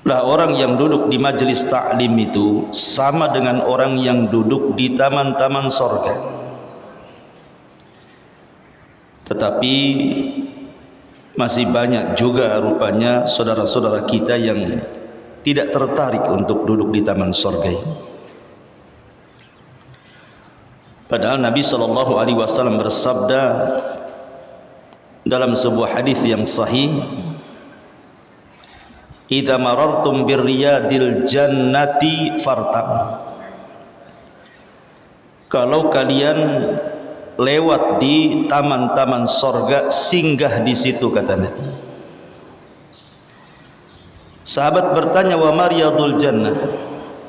lah orang yang duduk di majelis ta'lim itu sama dengan orang yang duduk di taman-taman sorga. Tetapi masih banyak juga rupanya saudara-saudara kita yang tidak tertarik untuk duduk di taman sorga ini. Padahal Nabi SAW bersabda dalam sebuah hadis yang sahih, "Idza marartum birriyadil jannati fartam." Kalau kalian lewat di taman-taman sorga, singgah di situ, kata Nabi. Sahabat bertanya, "Wa ma riyadul jannah?"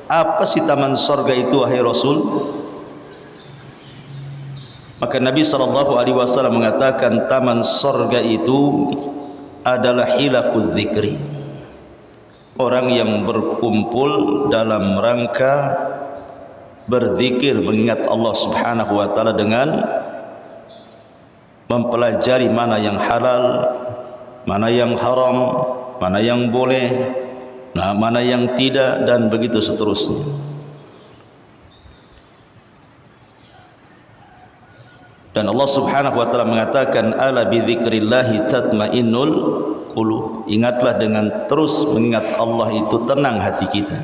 Apa sih taman sorga itu, wahai Rasul? Maka Nabi SAW mengatakan, taman sorga itu adalah hilaqul dzikri, orang yang berkumpul dalam rangka berzikir, mengingat Allah Subhanahu wa taala dengan mempelajari mana yang halal, mana yang haram, mana yang boleh, mana yang tidak, dan begitu seterusnya. Dan Allah Subhanahu wa taala mengatakan, "Ala bi dzikrillahi tatmainnul qulub." Ingatlah, dengan terus mengingat Allah itu tenang hati kita.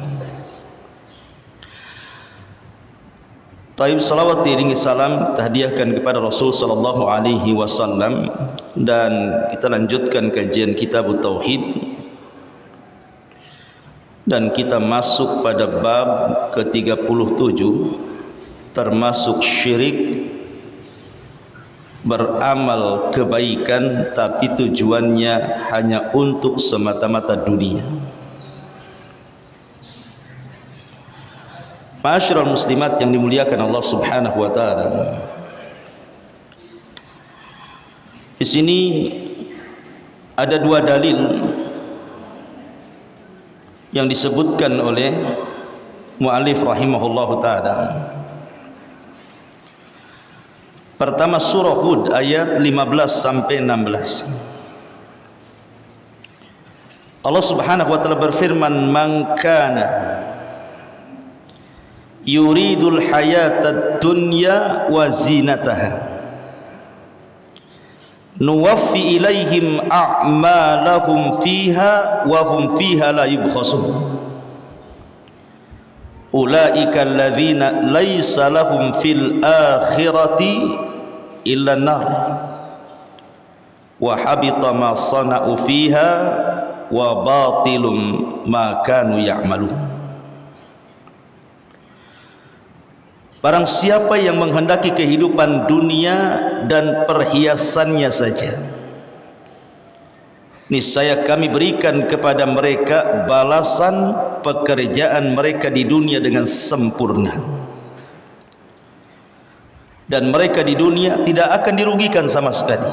Taib, salawat diiringi salam tahdiahkan kepada Rasul sallallahu alaihi wasallam, dan kita lanjutkan kajian kitab Tauhid, dan kita masuk pada bab ke-37, termasuk syirik, beramal kebaikan tapi tujuannya hanya untuk semata-mata dunia. Ma'asyiral muslimat yang dimuliakan Allah Subhanahu wa taala, di sini ada dua dalil yang disebutkan oleh muallif rahimahullahu taala. Pertama, surah Hud ayat 15 sampai 16. Allah Subhanahu wa taala berfirman, "Man kana yuridul hayatad dunya wa zinataha nuwaffi ilaihim a'malahum fiha wa hum fiha la yubkhasun. Ulaika alladzina laisa lahum fil akhirati illa nar wa habita ma sana'u fiha wa batilum ma kanu ya'malun." Barang siapa yang menghendaki kehidupan dunia dan perhiasannya saja, niscaya kami berikan kepada mereka balasan pekerjaan mereka di dunia dengan sempurna, dan mereka di dunia tidak akan dirugikan sama sekali.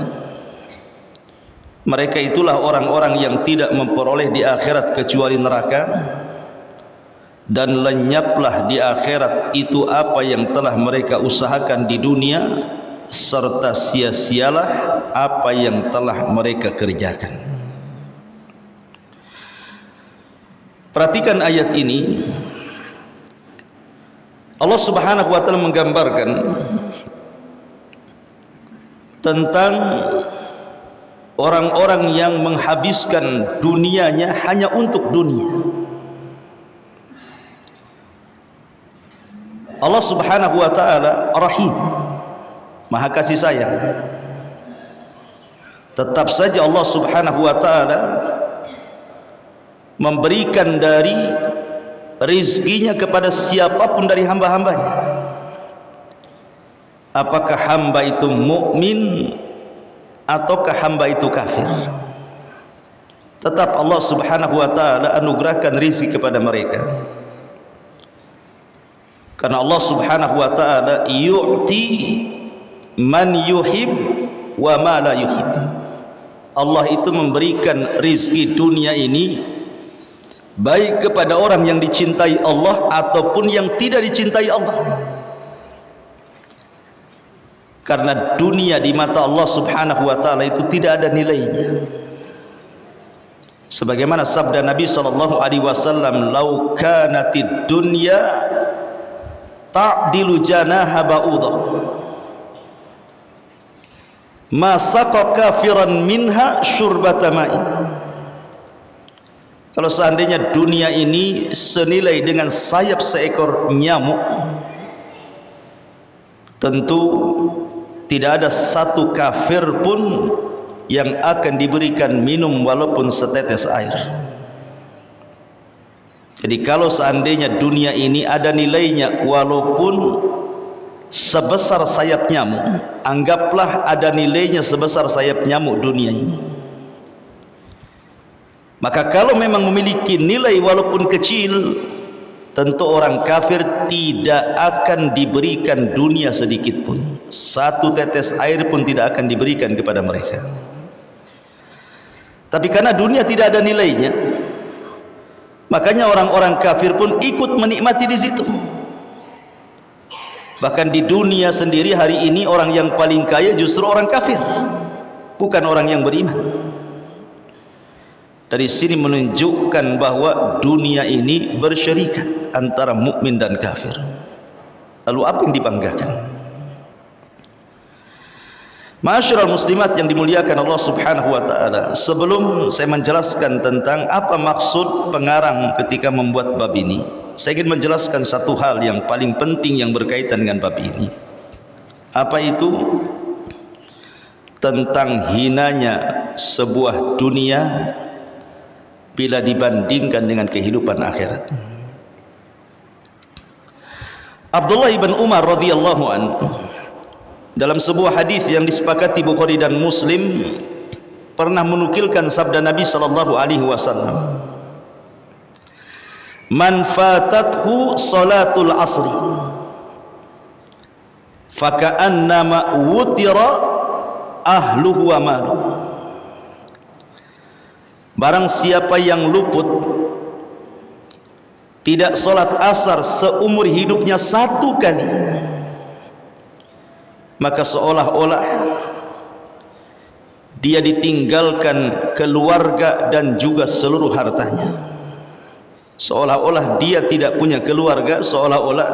Mereka itulah orang-orang yang tidak memperoleh di akhirat kecuali neraka, dan lenyaplah di akhirat itu apa yang telah mereka usahakan di dunia, serta sia-sialah apa yang telah mereka kerjakan. Perhatikan ayat ini. Allah Subhanahu wa taala menggambarkan tentang orang-orang yang menghabiskan dunianya hanya untuk dunia. Allah Subhanahu wa taala Rahim, Maha kasih sayang. Tetap saja Allah Subhanahu wa taala memberikan dari rizkinya kepada siapapun dari hamba-hambanya. Apakah hamba itu mukmin ataukah hamba itu kafir, tetap Allah Subhanahu wa taala anugerahkan rizki kepada mereka. Karena Allah Subhanahu wa taala yu'ti man yuhib wa ma la yuhib. Allah itu memberikan rizki dunia ini baik kepada orang yang dicintai Allah ataupun yang tidak dicintai Allah. Karena dunia di mata Allah Subhanahu wa taala itu tidak ada nilainya. Sebagaimana sabda Nabi sallallahu alaihi wasallam, "Lau kanatid dunya ta'dilu janaha ba'udah, ma saqa kafiran minha syurbata ma'in." Kalau seandainya dunia ini senilai dengan sayap seekor nyamuk, tentu tidak ada satu kafir pun yang akan diberikan minum walaupun setetes air. Jadi kalau seandainya dunia ini ada nilainya walaupun sebesar sayap nyamuk, anggaplah ada nilainya sebesar sayap nyamuk dunia ini. Maka kalau memang memiliki nilai walaupun kecil, tentu orang kafir tidak akan diberikan dunia sedikit pun. Satu tetes air pun tidak akan diberikan kepada mereka. Tapi karena dunia tidak ada nilainya, makanya orang-orang kafir pun ikut menikmati di situ. Bahkan di dunia sendiri hari ini orang yang paling kaya justru orang kafir, bukan orang yang beriman. Dari sini menunjukkan bahwa dunia ini bersyarikat antara mukmin dan kafir. Lalu apa yang dibanggakan? Ma'asyiral muslimat yang dimuliakan Allah Subhanahu wa taala, sebelum saya menjelaskan tentang apa maksud pengarang ketika membuat bab ini, saya ingin menjelaskan satu hal yang paling penting yang berkaitan dengan bab ini. Apa itu? Tentang hinanya sebuah dunia bila dibandingkan dengan kehidupan akhirat. Abdullah ibn Umar radhiyallahu anhu dalam sebuah hadis yang disepakati Bukhari dan Muslim pernah menukilkan sabda Nabi sallallahu alaihi wasallam, "Man fatathu salatul asri faka'annama wutira ahluhu wa maluhu." Barang siapa yang luput tidak solat asar seumur hidupnya satu kali, maka seolah-olah dia ditinggalkan keluarga dan juga seluruh hartanya. Seolah-olah dia tidak punya keluarga, seolah-olah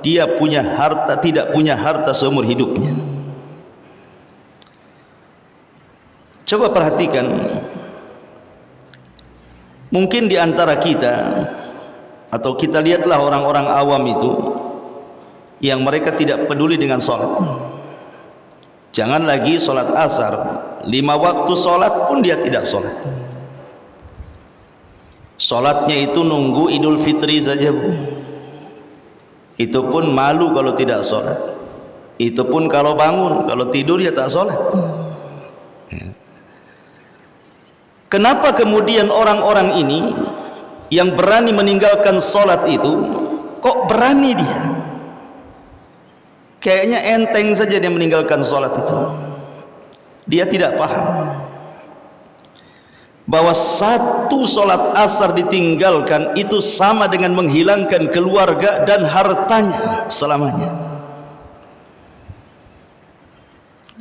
dia punya harta, tidak punya harta seumur hidupnya. Coba perhatikan, mungkin di antara kita, atau kita lihatlah orang-orang awam itu yang mereka tidak peduli dengan sholat. Jangan lagi sholat asar, 5 waktu sholat pun dia tidak sholat. Sholatnya itu nunggu Idul Fitri saja, Bu. Itu pun malu kalau tidak sholat. Itu pun kalau bangun, kalau tidur ya tak sholat. Kenapa kemudian orang-orang ini yang berani meninggalkan sholat itu, kok berani dia? Kayaknya enteng saja dia meninggalkan sholat itu. Dia tidak paham bahwa satu sholat asar ditinggalkan itu sama dengan menghilangkan keluarga dan hartanya selamanya,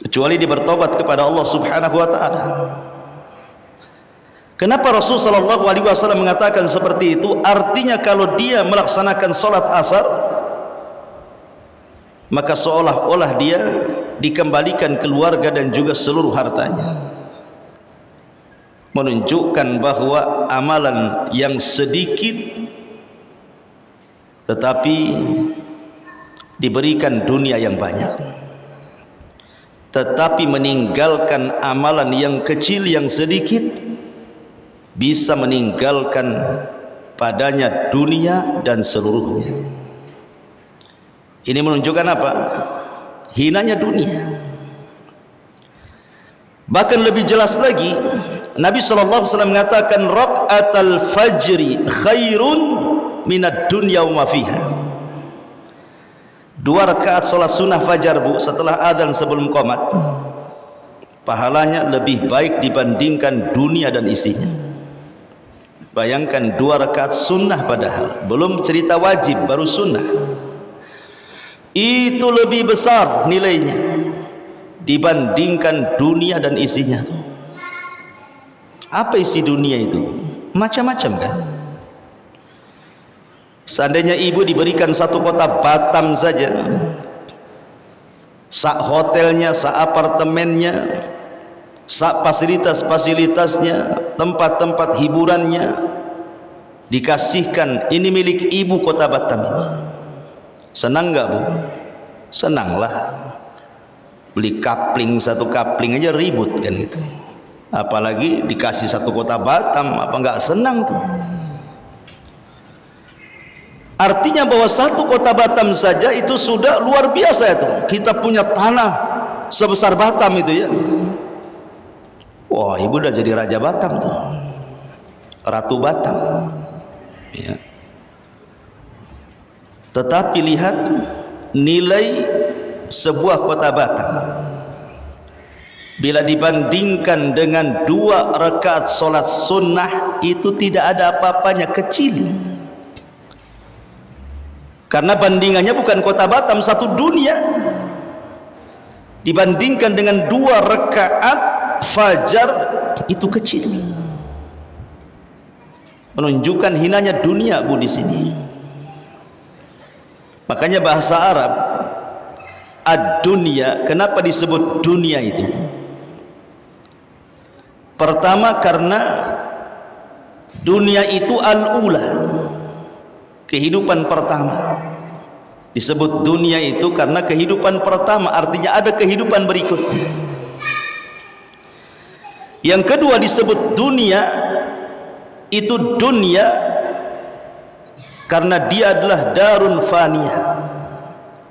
kecuali dia bertobat kepada Allah Subhanahu wa ta'ala. Kenapa Rasul sallallahu alaihi wasallam mengatakan seperti itu? Artinya kalau dia melaksanakan sholat asar, maka seolah-olah dia dikembalikan keluarga dan juga seluruh hartanya. Menunjukkan bahwa amalan yang sedikit tetapi diberikan dunia yang banyak, tetapi meninggalkan amalan yang kecil yang sedikit bisa meninggalkan padanya dunia dan seluruhnya. Ini menunjukkan apa? Hinanya dunia. Bahkan lebih jelas lagi, Nabi SAW mengatakan, "Rak'atal fajri khairun minad dunya wa ma fiha." 2 rakaat salat sunnah fajar, Bu, setelah adzan sebelum qomat, pahalanya lebih baik dibandingkan dunia dan isinya. Bayangkan 2 rakaat sunnah, padahal belum cerita wajib, baru sunnah. Itu lebih besar nilainya dibandingkan dunia dan isinya. Apa isi dunia itu? Macam-macam kan. Seandainya ibu diberikan satu kota Batam saja, sak hotelnya, sak apartemennya, sak fasilitas-fasilitasnya, tempat-tempat hiburannya, dikasihkan, ini milik ibu kota Batam ini, senang nggak bu? Senanglah. Beli kapling, satu kapling aja ribut kan gitu, apalagi dikasih satu kota Batam, apa nggak senang tuh? Artinya bahwa satu kota Batam saja itu sudah luar biasa itu. Kita punya tanah sebesar Batam itu ya. Wah, ibu udah jadi raja Batam tuh, ratu Batam ya. Tetapi lihat nilai sebuah kota Batam bila dibandingkan dengan 2 rakaat solat sunnah, itu tidak ada apa-apanya, kecil. Karena bandingannya bukan kota Batam, satu dunia. Dibandingkan dengan 2 rakaat fajar, itu kecil. Menunjukkan hinanya dunia bu di sini. Makanya bahasa Arab ad-dunya, kenapa disebut dunia itu? Pertama karena dunia itu al-ula, kehidupan pertama. Disebut dunia itu karena kehidupan pertama, artinya ada kehidupan berikutnya. Yang kedua disebut dunia, itu dunia karena dia adalah darun faniyah,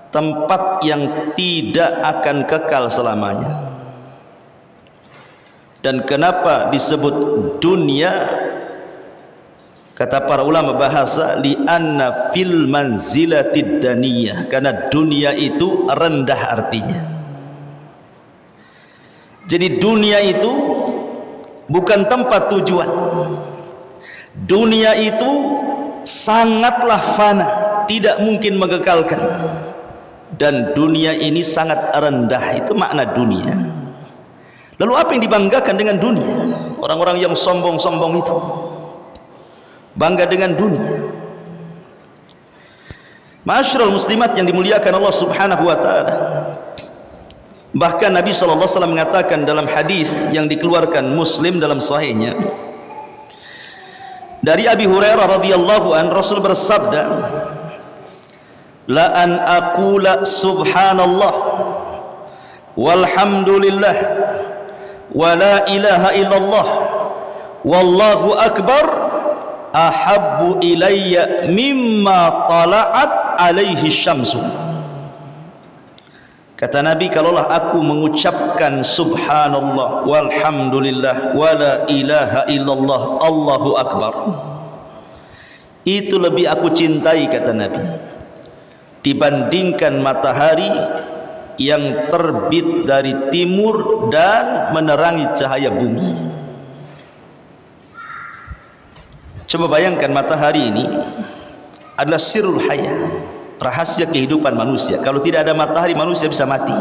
tempat yang tidak akan kekal selamanya. Dan kenapa disebut dunia? Kata para ulama bahasa, li'anna fil manzilatid daniyah, karena dunia itu rendah artinya. Jadi dunia itu bukan tempat tujuan. Dunia itu sangatlah fana, tidak mungkin mengekalkan. Dan dunia ini sangat rendah, itu makna dunia. Lalu apa yang dibanggakan dengan dunia? Orang-orang yang sombong-sombong itu bangga dengan dunia. Ma'asyiral muslimat yang dimuliakan Allah Subhanahu wa taala. Bahkan Nabi sallallahu alaihi wasallam mengatakan dalam hadis yang dikeluarkan Muslim dalam sahihnya, dari Abi Hurairah radhiyallahu an, Rasul bersabda, la an aqula subhanallah walhamdulillah wa la ilaha illallah wallahu akbar ahabbu ilayya mimma tala'at alaihi syamsu. Kata Nabi, kalaulah aku mengucapkan subhanallah walhamdulillah wa la ilaha illallah allahu akbar, itu lebih aku cintai, kata Nabi, dibandingkan matahari yang terbit dari timur dan menerangi cahaya bumi. Coba bayangkan, matahari ini adalah sirrul hayah, rahasia kehidupan manusia. Kalau tidak ada matahari, manusia bisa mati.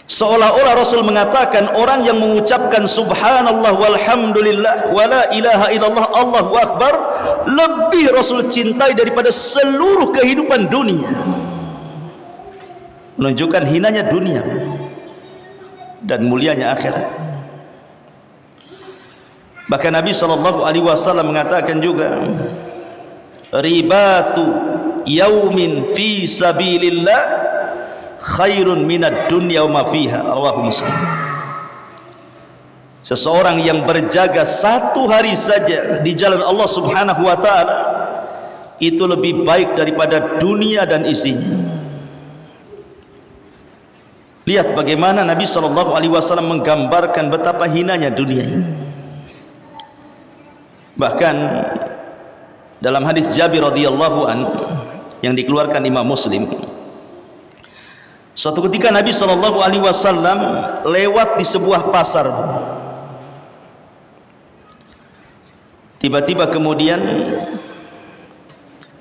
Seolah-olah Rasul mengatakan orang yang mengucapkan subhanallah walhamdulillah wa la ilaha illallah allahu akbar lebih Rasul cintai daripada seluruh kehidupan dunia. Menunjukkan hinanya dunia dan mulianya akhirat. Bahkan Nabi SAW mengatakan juga, ribatu yaumin fi sabilillah khairun minad dunya wa ma fiha, rawahu Muslim. Seseorang yang berjaga 1 hari saja di jalan Allah Subhanahu wa taala itu lebih baik daripada dunia dan isinya. Lihat bagaimana Nabi SAW menggambarkan betapa hinanya dunia ini. Bahkan dalam hadis Jabir radhiyallahu an yang dikeluarkan Imam Muslim, suatu ketika Nabi SAW lewat di sebuah pasar. Tiba-tiba kemudian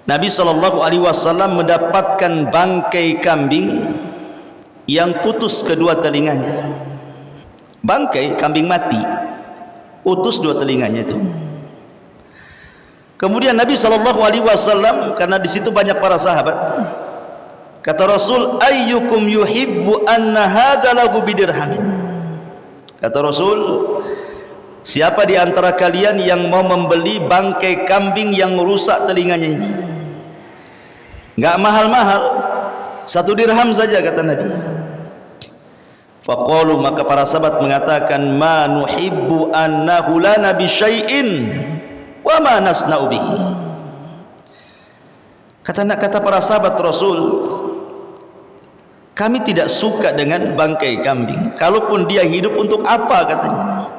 Nabi SAW mendapatkan bangkai kambing yang putus kedua telinganya. bangkai kambing mati, utus 2 telinganya itu. Kemudian Nabi SAW, karena di situ banyak para sahabat, kata Rasul, ayyukum yuhibbu anna hadza lahu bidirhamin. Kata Rasul, siapa di antara kalian yang mau membeli bangkai kambing yang rusak telinganya ini? Enggak mahal-mahal, 1 dirham saja, kata Nabi. Faqalu, maka para sahabat mengatakan, ma nuhibbu annahu lana bi syai'in wa ma nasna'u bihi. Kata para sahabat Rasul, kami tidak suka dengan bangkai kambing. Kalaupun dia hidup, untuk apa, katanya.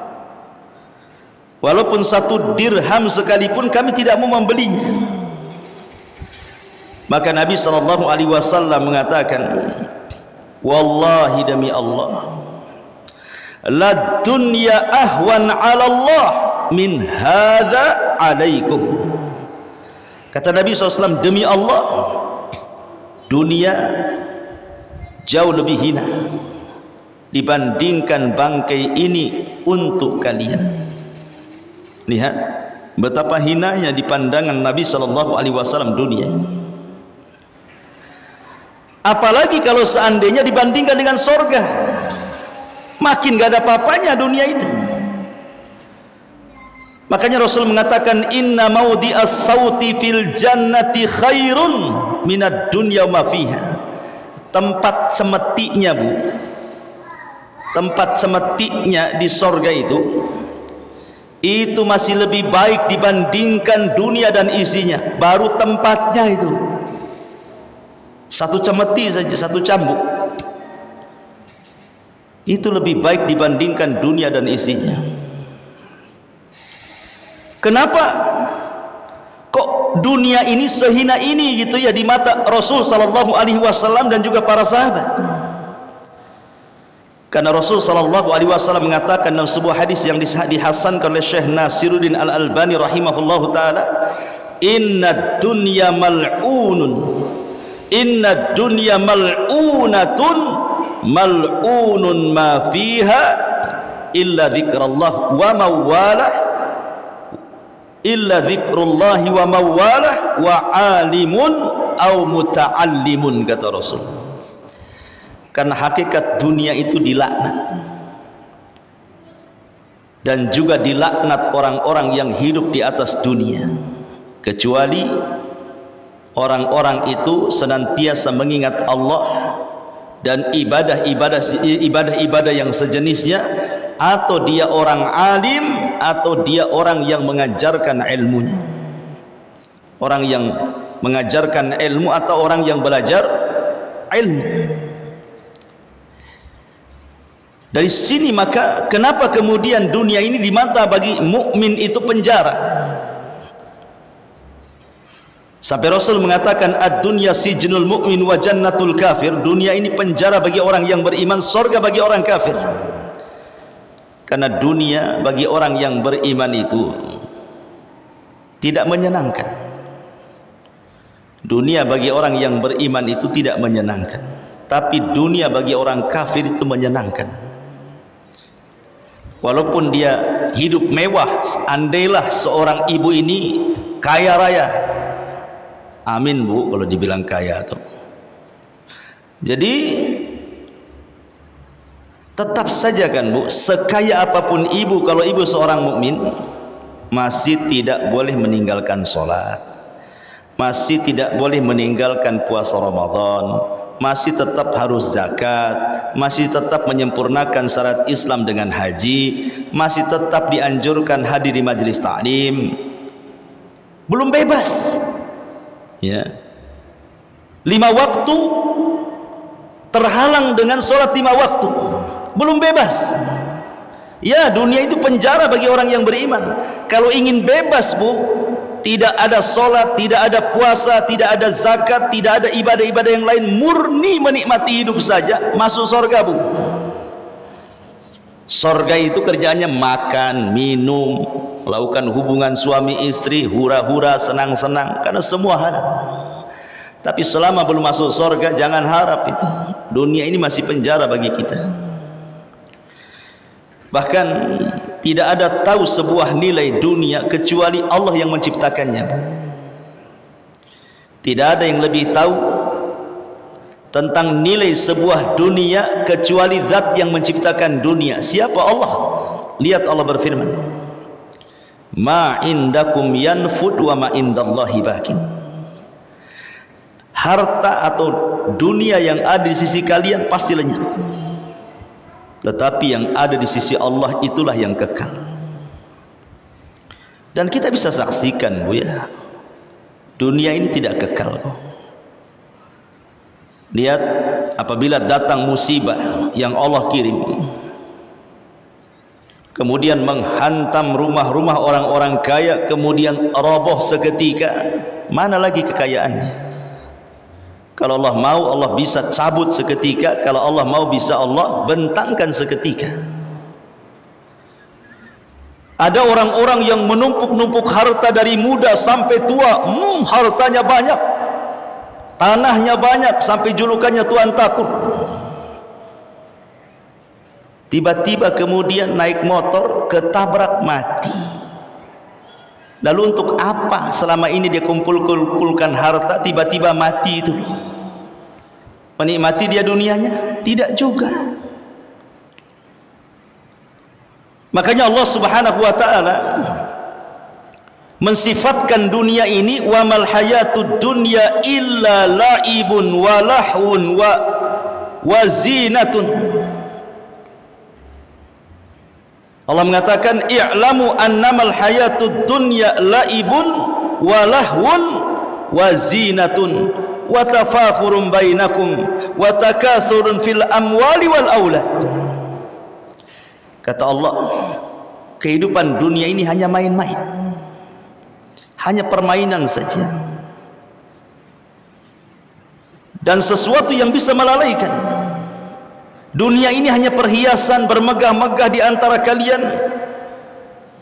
Walaupun 1 dirham sekalipun kami tidak mau membelinya. Maka Nabi SAW mengatakan, wallahi, demi Allah, la dunya ahwan 'ala Allah min hadza 'alaikum. Kata Nabi SAW, demi Allah, dunia jauh lebih hina dibandingkan bangkai ini untuk kalian. Lihat betapa hinanya di pandangan Nabi SAW dunia ini. Apalagi kalau seandainya dibandingkan dengan sorga, makin gak ada apa-apanya dunia itu. Makanya Rasul mengatakan, inna mawdi'as sauti fil jannati khairun minad dunya ma fiha. Tempat semetiknya, Bu, tempat semetiknya di sorga itu masih lebih baik dibandingkan dunia dan isinya. Baru tempatnya itu, 1 cemeti saja, 1 cambuk, itu lebih baik dibandingkan dunia dan isinya. Kenapa kok dunia ini sehina ini gitu ya di mata Rasul SAW dan juga para sahabat? Karena Rasul SAW mengatakan dalam sebuah hadis yang dihasankan oleh Syekh Nasiruddin Al-Albani rahimahullahu ta'ala, inna dunya mal'unun, inna dunya mal'unatun, mal'unun ma fiha illa dzikrullah wa mawalah, illa dzikrullahi wa mawalah wa alimun au muta'allimun, kata Rasul. Karena hakikat dunia itu dilaknat, dan juga dilaknat orang-orang yang hidup di atas dunia, kecuali orang-orang itu senantiasa mengingat Allah dan ibadah-ibadah yang sejenisnya, atau dia orang alim, atau dia orang yang mengajarkan ilmunya, orang yang mengajarkan ilmu, atau orang yang belajar ilmu. Dari sini maka kenapa kemudian dunia ini di mata bagi mukmin itu penjara? Sampai Rasul mengatakan, ad-dunya sijnul mu'min wa jannatul kafir. Dunia ini penjara bagi orang yang beriman, surga bagi orang kafir. Karena dunia bagi orang yang beriman itu tidak menyenangkan. Dunia bagi orang yang beriman itu tidak menyenangkan, tapi dunia bagi orang kafir itu menyenangkan. Walaupun dia hidup mewah, andailah seorang ibu ini kaya raya, amin, Bu, kalau dibilang kaya tuh. Jadi tetap saja kan, Bu, sekaya apapun ibu, kalau ibu seorang mukmin, masih tidak boleh meninggalkan sholat, masih tidak boleh meninggalkan puasa Ramadan, masih tetap harus zakat, masih tetap menyempurnakan syarat Islam dengan haji, masih tetap dianjurkan hadir di majelis taklim. Belum bebas ya, 5 waktu terhalang dengan sholat 5 waktu, belum bebas ya. Dunia itu penjara bagi orang yang beriman. Kalau ingin bebas, Bu, tidak ada sholat, tidak ada puasa, tidak ada zakat, tidak ada ibadah-ibadah yang lain, murni menikmati hidup saja, masuk surga, Bu. Surga itu kerjanya makan, minum, melakukan hubungan suami istri, hura-hura, senang-senang, karena semua halal. Tapi selama belum masuk surga, jangan harap itu. Dunia ini masih penjara bagi kita. Bahkan tidak ada tahu sebuah nilai dunia kecuali Allah yang menciptakannya. Tidak ada yang lebih tahu tentang nilai sebuah dunia kecuali zat yang menciptakan dunia. Siapa? Allah. Lihat Allah berfirman, ma indakum yanfud wa ma indallahi baqin. Harta atau dunia yang ada di sisi kalian pasti lenyap, tetapi yang ada di sisi Allah itulah yang kekal. Dan kita bisa saksikan, Bu, ya, dunia ini tidak kekal. Lihat, apabila datang musibah yang Allah kirim, kemudian menghantam rumah-rumah orang-orang kaya, kemudian roboh seketika, mana lagi kekayaannya? Kalau Allah mau, Allah bisa cabut seketika. Kalau Allah mau, bisa Allah bentangkan seketika. Ada orang-orang yang menumpuk-numpuk harta dari muda sampai tua. Hartanya banyak, tanahnya banyak, sampai julukannya Tuan Takur. Tiba-tiba kemudian naik motor, ketabrak, mati. Lalu untuk apa selama ini dia kumpulkan harta, tiba-tiba mati itu? Menikmati dia dunianya? Tidak juga. Makanya Allah Subhanahu wa taala mensifatkan dunia ini, wa mal hayatud dunya illa laibun wa lahwun wa zinatun. Allah mengatakan, i'lamu annamal hayatud dunya laibun wa lahwun wa zinatun wa tafakhurun bainakum wa takathurun fil amwali wal aulad. Kata Allah, kehidupan dunia ini hanya main-main, hanya permainan saja, dan sesuatu yang bisa melalaikan. Dunia ini hanya perhiasan, bermegah-megah di antara kalian,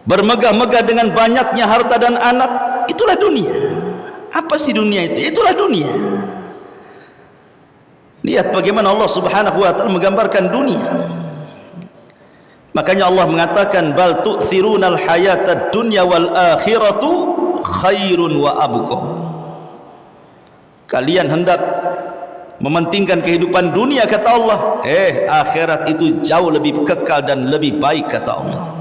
bermegah-megah dengan banyaknya harta dan anak. Itulah dunia. Apa sih dunia itu? Itulah dunia. Lihat bagaimana Allah Subhanahu wa taala menggambarkan dunia. Makanya Allah mengatakan, bal tu'thirunal hayatad dunya wal akhiratu khairun wa abqa. Kalian hendak mementingkan kehidupan dunia, kata Allah. Akhirat itu jauh lebih kekal dan lebih baik, kata Allah.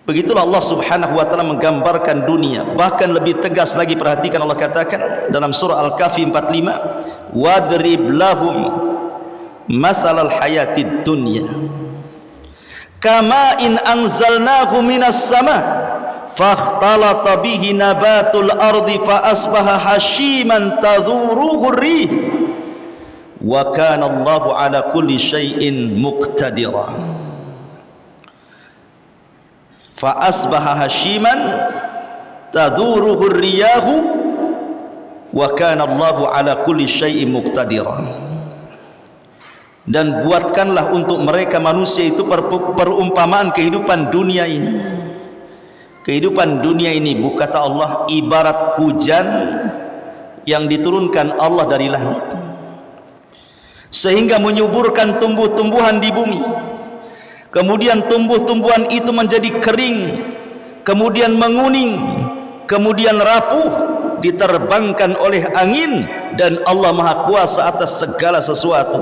Begitulah Allah Subhanahu wa taala menggambarkan dunia. Bahkan lebih tegas lagi, perhatikan Allah katakan dalam surah Al-Kahfi 45, wadrib lahum mathalal hayatid dunya kama in anzalnahu minas sama fakhtalata bihi nabatul ardi fa asbaha hashiman tadhuruhu rih wa kana Allahu ala kulli syai'in muqtadira. Fa asbaha hashiman tadhuruhu riyahu wa kana Allahu ala kulli syai'in muqtadira. Dan buatkanlah untuk mereka manusia itu perumpamaan kehidupan dunia ini. Kehidupan dunia ini, kata Allah, ibarat hujan yang diturunkan Allah dari langit sehingga menyuburkan tumbuh-tumbuhan di bumi. Kemudian tumbuh-tumbuhan itu menjadi kering, kemudian menguning, kemudian rapuh, diterbangkan oleh angin, dan Allah Maha Kuasa atas segala sesuatu.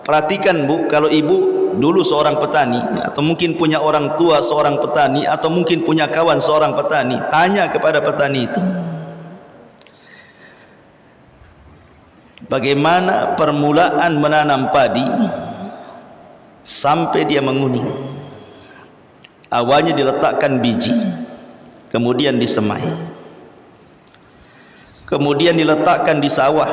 Perhatikan, Bu, kalau ibu dulu seorang petani, atau mungkin punya orang tua seorang petani, atau mungkin punya kawan seorang petani, tanya kepada petani itu, bagaimana permulaan menanam padi sampai dia menguning. Awalnya diletakkan biji, kemudian disemai, kemudian diletakkan di sawah,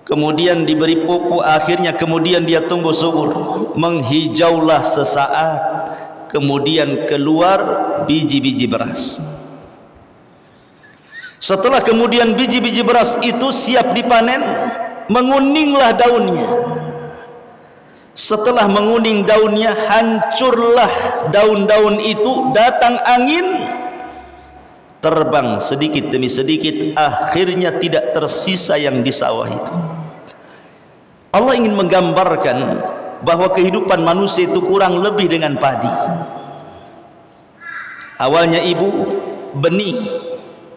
kemudian diberi pupuk, akhirnya kemudian dia tumbuh subur, menghijaulah sesaat, kemudian keluar biji-biji beras. Setelah kemudian biji-biji beras itu siap dipanen, menguninglah daunnya. Setelah menguning daunnya, hancurlah daun-daun itu, datang angin, terbang sedikit demi sedikit, akhirnya tidak tersisa yang di sawah itu. Allah ingin menggambarkan bahwa kehidupan manusia itu kurang lebih dengan padi. Awalnya ibu benih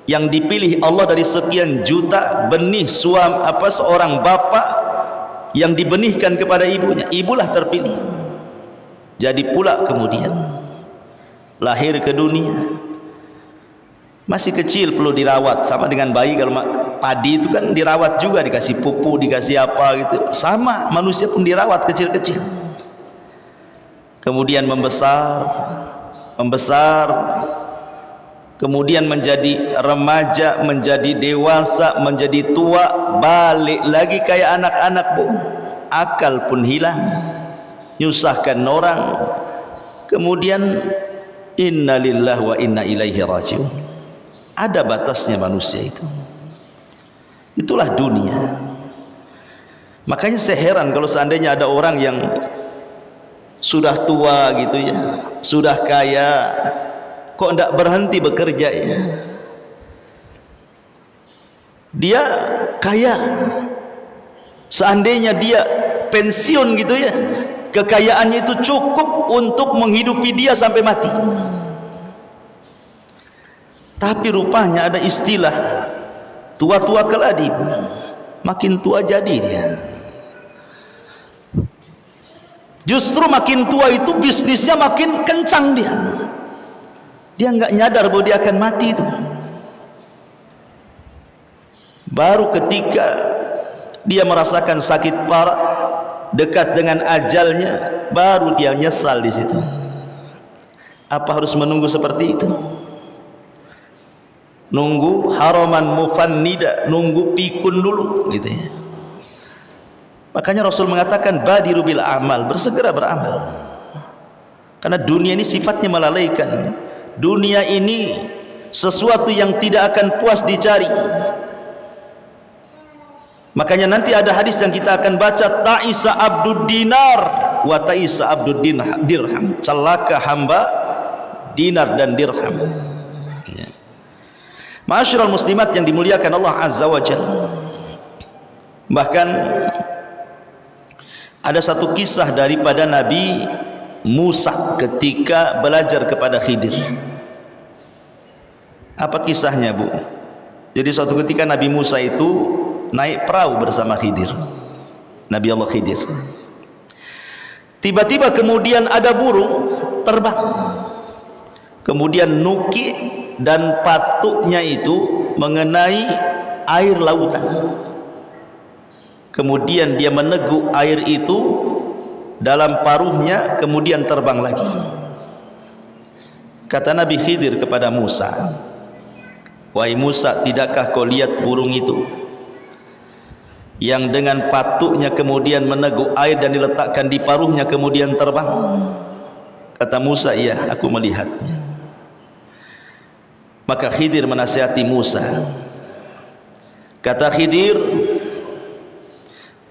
yang dipilih Allah dari sekian juta benih seorang bapak yang dibenihkan kepada ibunya, ibulah terpilih. Jadi pula kemudian lahir ke dunia, masih kecil perlu dirawat, sama dengan bayi. Kalau padi itu kan dirawat juga, dikasih pupuk, dikasih apa gitu. Sama manusia pun dirawat kecil-kecil, kemudian membesar, kemudian menjadi remaja, menjadi dewasa, menjadi tua, balik lagi kayak anak-anak, Bu. Akal pun hilang, nyusahkan orang. Kemudian innalillahi wa inna ilaihi rajiun. Ada batasnya manusia itu. Itulah dunia. Makanya saya heran kalau seandainya ada orang yang sudah tua gitu ya, sudah kaya, kok tidak berhenti bekerja ya. Dia kaya, seandainya dia pensiun gitu ya, kekayaannya itu cukup untuk menghidupi dia sampai mati. Tapi rupanya ada istilah tua-tua keladi, makin tua jadi dia. Justru makin tua itu bisnisnya makin kencang dia. Dia nggak nyadar bahwa dia akan mati itu. Baru ketika dia merasakan sakit parah, dekat dengan ajalnya, baru dia nyesal di situ. Apa harus menunggu seperti itu? Nunggu haraman mufannida, nunggu pikun dulu gitu ya. Makanya Rasul mengatakan badiru bil amal, bersegera beramal. Karena dunia ini sifatnya melalaikan. Dunia ini sesuatu yang tidak akan puas dicari. Makanya nanti ada hadis yang kita akan baca, ta'isa abdud dinar wa ta'isa abdud dirham. Celaka hamba dinar dan dirham. Ya. Ma'asyiral muslimat yang dimuliakan Allah Azza wa Jalla. Bahkan ada satu kisah daripada Nabi Musa ketika belajar kepada Khidir. Apa kisahnya, Bu? Jadi suatu ketika Nabi Musa itu naik perahu bersama Khidir, Nabi Allah Khidir. Tiba-tiba kemudian ada burung terbang, kemudian nuki dan patuknya itu mengenai air lautan. Kemudian dia meneguk air itu dalam paruhnya, kemudian terbang lagi. Kata Nabi Khidir kepada Musa, wahai Musa, tidakkah kau lihat burung itu yang dengan patuknya kemudian meneguk air dan diletakkan di paruhnya kemudian terbang? Kata Musa, iya, aku melihatnya. Maka Khidir menasihati Musa. Kata Khidir,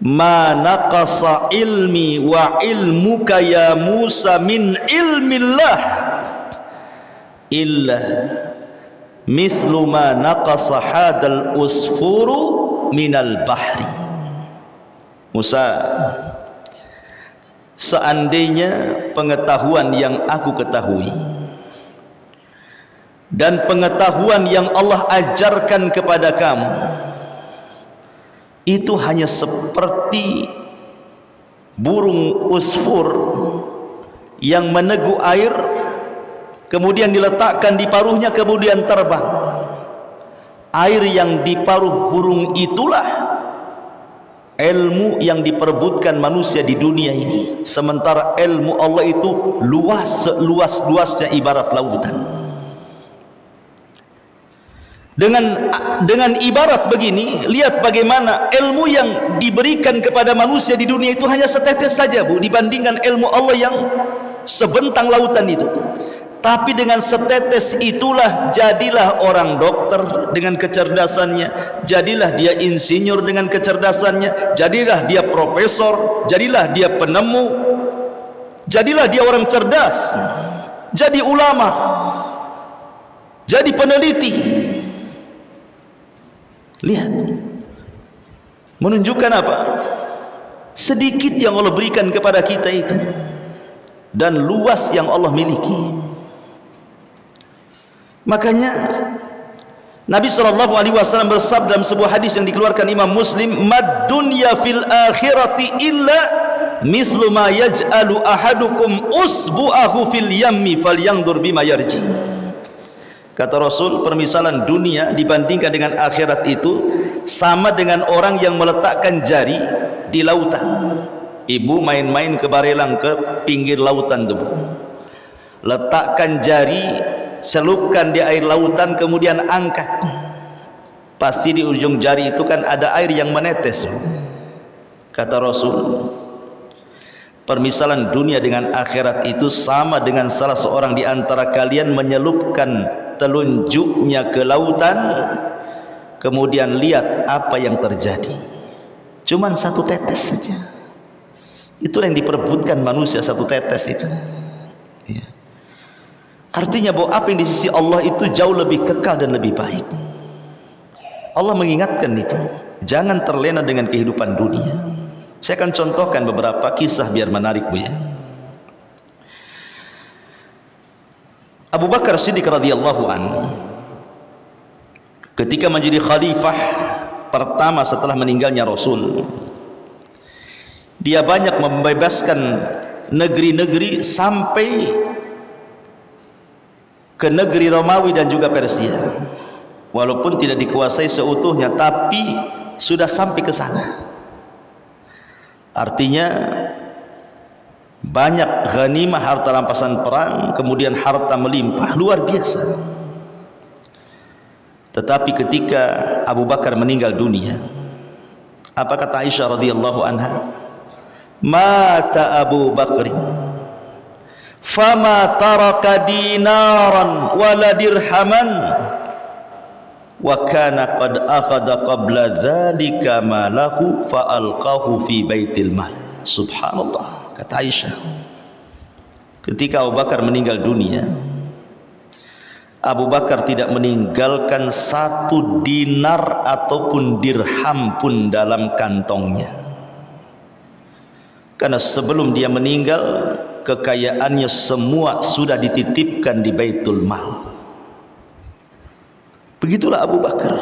ma naqasa ilmi wa ilmuka ya Musa min ilmillah illa mithlu ma naqasa hadal usfuru minal bahri. Musa, seandainya pengetahuan yang aku ketahui dan pengetahuan yang Allah ajarkan kepada kamu itu hanya seperti burung usfur yang meneguk air kemudian diletakkan di paruhnya kemudian terbang. Air yang di paruh burung itulah ilmu yang diperebutkan manusia di dunia ini, sementara ilmu Allah itu luas, seluas-luasnya ibarat lautan. Dengan ibarat begini, lihat bagaimana ilmu yang diberikan kepada manusia di dunia itu hanya setetes saja, Bu, dibandingkan ilmu Allah yang sebentang lautan itu. Tapi dengan setetes itulah jadilah orang dokter dengan kecerdasannya, jadilah dia insinyur dengan kecerdasannya, jadilah dia profesor, jadilah dia penemu, jadilah dia orang cerdas, jadi ulama, jadi peneliti. Lihat, menunjukkan apa? sedikit yang Allah berikan kepada kita itu, dan luas yang Allah miliki. Makanya Nabi SAW bersabda dalam sebuah hadis yang dikeluarkan Imam Muslim, "Mad dunya fil akhirati illa mithlu ma yaj'alu ahadukum usbu'ahu fil yammi falyanzur bima yarji." Kata Rasul, permisalan dunia dibandingkan dengan akhirat itu sama dengan orang yang meletakkan jari di lautan. Ibu main-main ke Barelang, ke pinggir lautan itu, letakkan jari, celupkan di air lautan, kemudian angkat. Pasti di ujung jari itu kan ada air yang menetes. Kata Rasul, permisalan dunia dengan akhirat itu sama dengan salah seorang di antara kalian menyelupkan telunjuknya ke lautan, kemudian lihat apa yang terjadi. Cuman satu tetes saja. Itulah yang diperebutkan manusia, satu tetes itu. Ya. Artinya bahwa apa yang di sisi Allah itu jauh lebih kekal dan lebih baik. Allah mengingatkan itu, jangan terlena dengan kehidupan dunia. Saya akan contohkan beberapa kisah biar menarik, Bu, ya. Abu Bakar Siddiq radhiyallahu anhu ketika menjadi khalifah pertama setelah meninggalnya Rasul, dia banyak membebaskan negeri-negeri sampai ke negeri Romawi dan juga Persia. Walaupun tidak dikuasai seutuhnya, tapi sudah sampai ke sana. Artinya banyak ghanimah, harta rampasan perang, kemudian harta melimpah, luar biasa. Tetapi ketika Abu Bakar meninggal dunia, apa kata Aisyah radhiyallahu anha? Mata Abu Bakrin fama taraka dinaran wala dirhaman wa kana qad akhadha qabla dhalika malahu fa alqahu fi baitil mal. Subhanallah, kata Aisyah, ketika Abu Bakar meninggal dunia, Abu Bakar tidak meninggalkan satu dinar ataupun dirham pun dalam kantongnya. Karena sebelum dia meninggal, kekayaannya semua sudah dititipkan di Baitul Mal. Begitulah Abu Bakar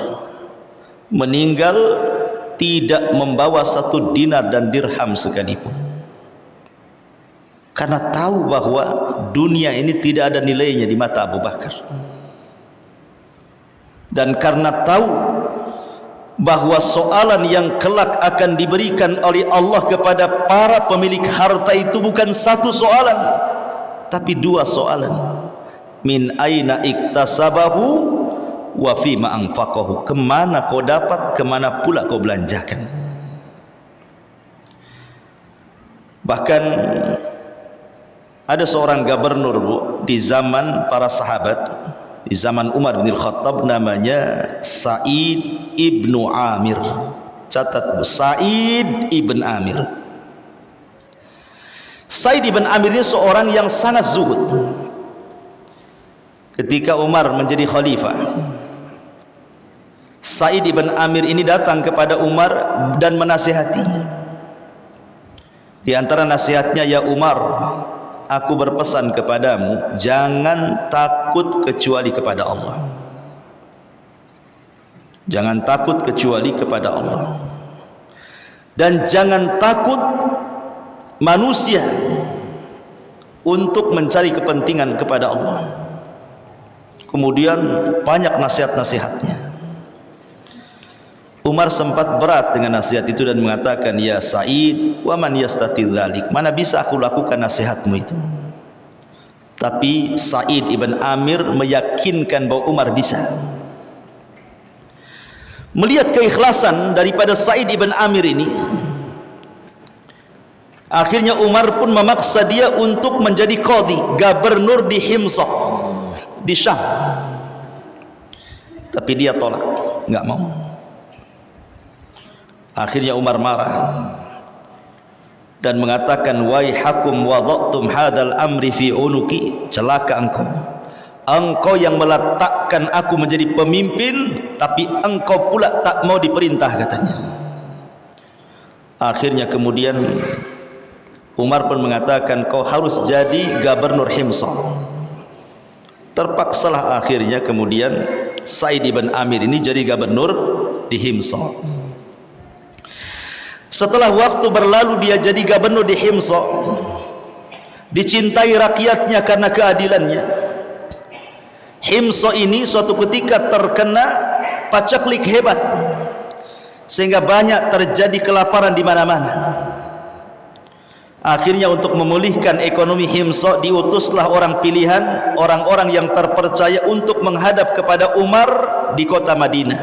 meninggal tidak membawa satu dinar dan dirham sekalipun, karena tahu bahwa dunia ini tidak ada nilainya di mata Abu Bakar, dan karena tahu bahwa soalan yang kelak akan diberikan oleh Allah kepada para pemilik harta itu bukan satu soalan, tapi dua soalan. Min aina iktasabahu wa fima anfaqahu. Kemana kau dapat, kemana pula kau belanjakan. Bahkan ada seorang gubernur, Bu, di zaman para sahabat, di zaman Umar bin Khattab, namanya Sa'id ibnu Amir. Catat, Bu, Sa'id ibn Amir. Sa'id ibn Amir ini seorang yang sangat zuhud. Ketika Umar menjadi khalifah, Sa'id ibn Amir ini datang kepada Umar dan menasihati. Di antara nasihatnya, ya Umar, aku berpesan kepadamu, jangan takut kecuali kepada Allah. Jangan takut kecuali kepada Allah. Dan jangan takut manusia untuk mencari kepentingan kepada Allah. Kemudian banyak nasihat-nasihatnya. Umar sempat berat dengan nasihat itu dan mengatakan, ya Sa'id, wa man yastati dzalik, mana bisa aku lakukan nasihatmu itu. Tapi Sa'id ibn Amir meyakinkan bahwa Umar bisa. Melihat keikhlasan daripada Sa'id ibn Amir ini, akhirnya Umar pun memaksa dia untuk menjadi qadhi, gubernur di Himsah, di Syam. Tapi dia tolak, enggak mau. Akhirnya Umar marah dan mengatakan, waihakum wada'tum hadal amri fi unuki, celaka engkau, engkau yang meletakkan aku menjadi pemimpin, tapi engkau pula tak mau diperintah, katanya. Akhirnya kemudian Umar pun mengatakan, kau harus jadi gubernur Himsa. Terpaksalah akhirnya kemudian Sa'id ibn Amir ini jadi gubernur di Himsa. Setelah waktu berlalu dia jadi gubernur di Himsa, dicintai rakyatnya karena keadilannya. Himsa ini suatu ketika terkena pacaklik hebat, sehingga banyak terjadi kelaparan di mana-mana. Akhirnya untuk memulihkan ekonomi Himsa, diutuslah orang pilihan, orang-orang yang terpercaya untuk menghadap kepada Umar di kota Madinah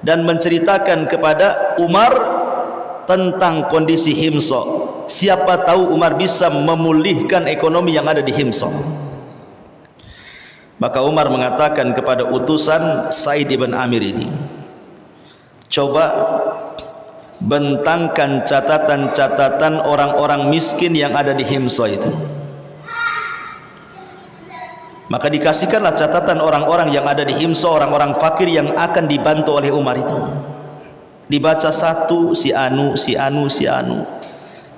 dan menceritakan kepada Umar tentang kondisi Himsa. Siapa tahu Umar bisa memulihkan ekonomi yang ada di Himsa. Maka Umar mengatakan kepada utusan Sa'id ibn Amir ini, coba bentangkan catatan-catatan orang-orang miskin yang ada di Himsa itu. Maka dikasihkanlah catatan orang-orang yang ada di Himsa, orang-orang fakir yang akan dibantu oleh Umar itu. Dibaca satu, si anu, si anu, si anu.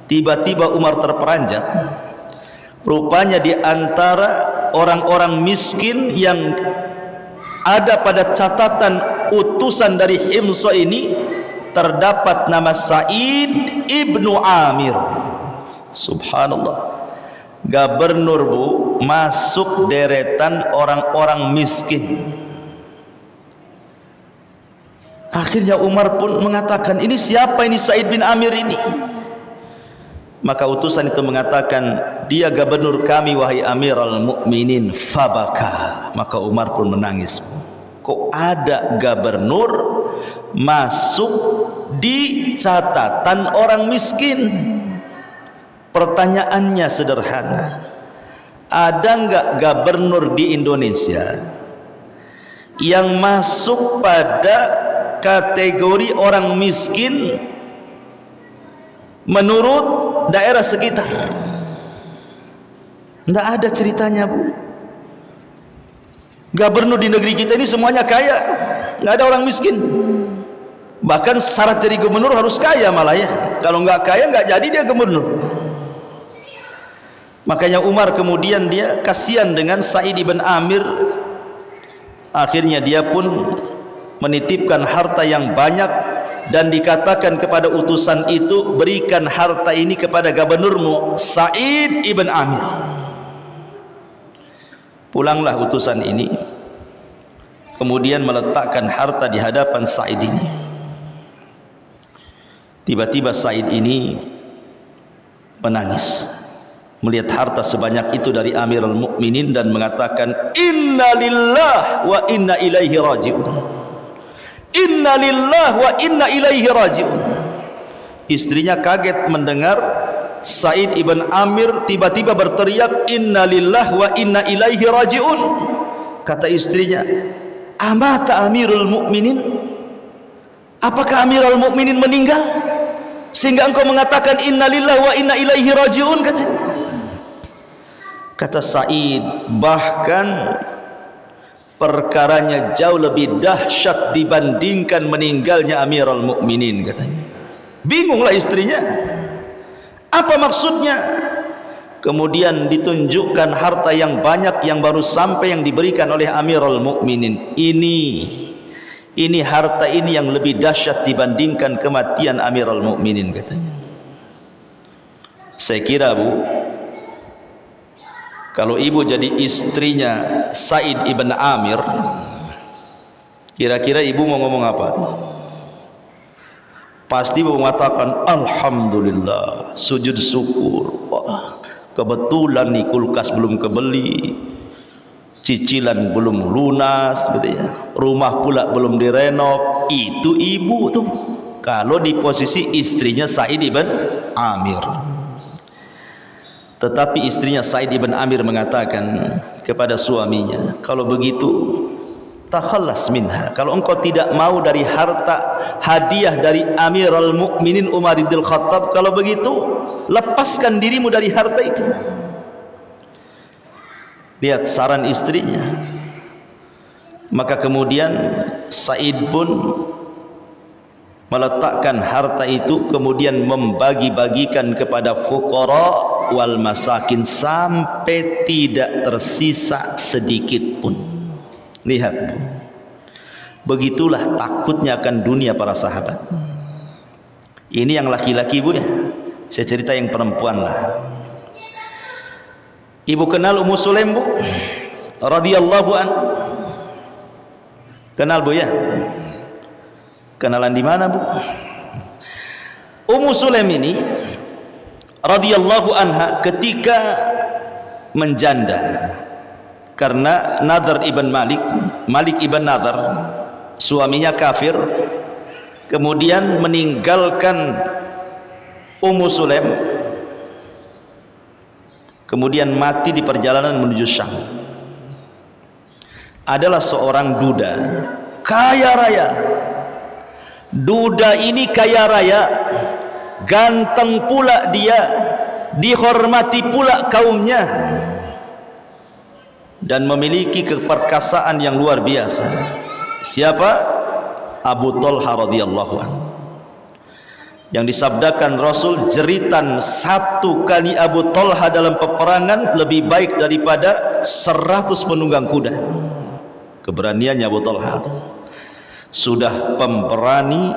Tiba-tiba Umar terperanjat. Rupanya di antara orang-orang miskin yang ada pada catatan utusan dari Himsa ini terdapat nama Sa'id ibnu Amir. Subhanallah, gubernur bu, masuk deretan orang-orang miskin. Akhirnya Umar pun mengatakan, ini siapa ini Sa'id bin Amir ini? Maka utusan itu mengatakan, dia gubernur kami wahai Amirul Mukminin. Fabaka. Maka Umar pun menangis. Kok ada gubernur masuk di catatan orang miskin? Pertanyaannya sederhana, ada enggak gubernur di Indonesia yang masuk pada kategori orang miskin menurut daerah sekitar? Enggak ada ceritanya bu. Gubernur di negeri kita ini semuanya kaya, enggak ada orang miskin. Bahkan syarat jadi gubernur harus kaya malah ya. Kalau enggak kaya enggak jadi dia gubernur. Makanya Umar kemudian dia kasihan dengan Sa'id ibn Amir. Akhirnya dia pun menitipkan harta yang banyak dan dikatakan kepada utusan itu, berikan harta ini kepada gubernurmu Sa'id ibn Amir. Pulanglah utusan ini, kemudian meletakkan harta di hadapan Sa'id ini. Tiba-tiba Sa'id ini menangis melihat harta sebanyak itu dari Amirul Mukminin dan mengatakan, inna lillah wa inna ilaihi raji'un. Inna lillah wa inna ilaihi raji'un. Istrinya kaget mendengar Sa'id ibn Amir tiba-tiba berteriak, inna lillah wa inna ilaihi raji'un. Kata istrinya, amata Amirul Mukminin? Apakah Amirul Mukminin meninggal sehingga engkau mengatakan inna lillah wa inna ilaihi raji'un? Katanya. Kata Sa'id, bahkan perkaranya jauh lebih dahsyat dibandingkan meninggalnya Amirul Mukminin, katanya. Bingunglah istrinya, apa maksudnya? Kemudian ditunjukkan harta yang banyak yang baru sampai yang diberikan oleh Amirul Mukminin. Ini harta ini yang lebih dahsyat dibandingkan kematian Amirul Mukminin, katanya. Saya kira bu, kalau ibu jadi istrinya Sa'id ibn Amir, kira-kira ibu mau ngomong apa tuh? Pasti ibu mengatakan alhamdulillah, sujud syukur. Wah, kebetulan nih kulkas belum kebeli, cicilan belum lunas, gitu ya. Rumah pula belum direnov. Itu ibu tuh kalau di posisi istrinya Sa'id ibn Amir. Tetapi istrinya Sa'id ibn Amir mengatakan kepada suaminya, kalau begitu takhallas minha, kalau engkau tidak mau dari harta hadiah dari Amirul Mukminin Umar bin Khattab, kalau begitu lepaskan dirimu dari harta itu. Lihat saran istrinya. Maka kemudian Sa'id pun meletakkan harta itu kemudian membagi-bagikan kepada fuqara wal masakin sampai tidak tersisa sedikit pun. Lihat Bu, begitulah takutnya akan dunia para sahabat. Ini yang laki-laki Bu ya, saya cerita yang perempuan lah. Ibu kenal Ummu Sulaim Bu radhiyallahu an? Kenal Bu ya? Kenalan di mana Bu? Ummu Sulaim ini radhiyallahu anha ketika menjanda karena Nadhr ibn Malik ibn Nadhr, suaminya kafir, kemudian meninggalkan Ummu Sulaim, kemudian mati di perjalanan menuju Syam. Adalah seorang duda kaya raya. Duda ini kaya raya, ganteng pula dia, dihormati pula kaumnya, dan memiliki keperkasaan yang luar biasa. Siapa? Abu Talha radhiyallahu anhu, yang disabdakan Rasul, jeritan satu kali Abu Talha dalam peperangan lebih baik daripada 100 penunggang kuda. Keberaniannya Abu Talha, sudah pemberani,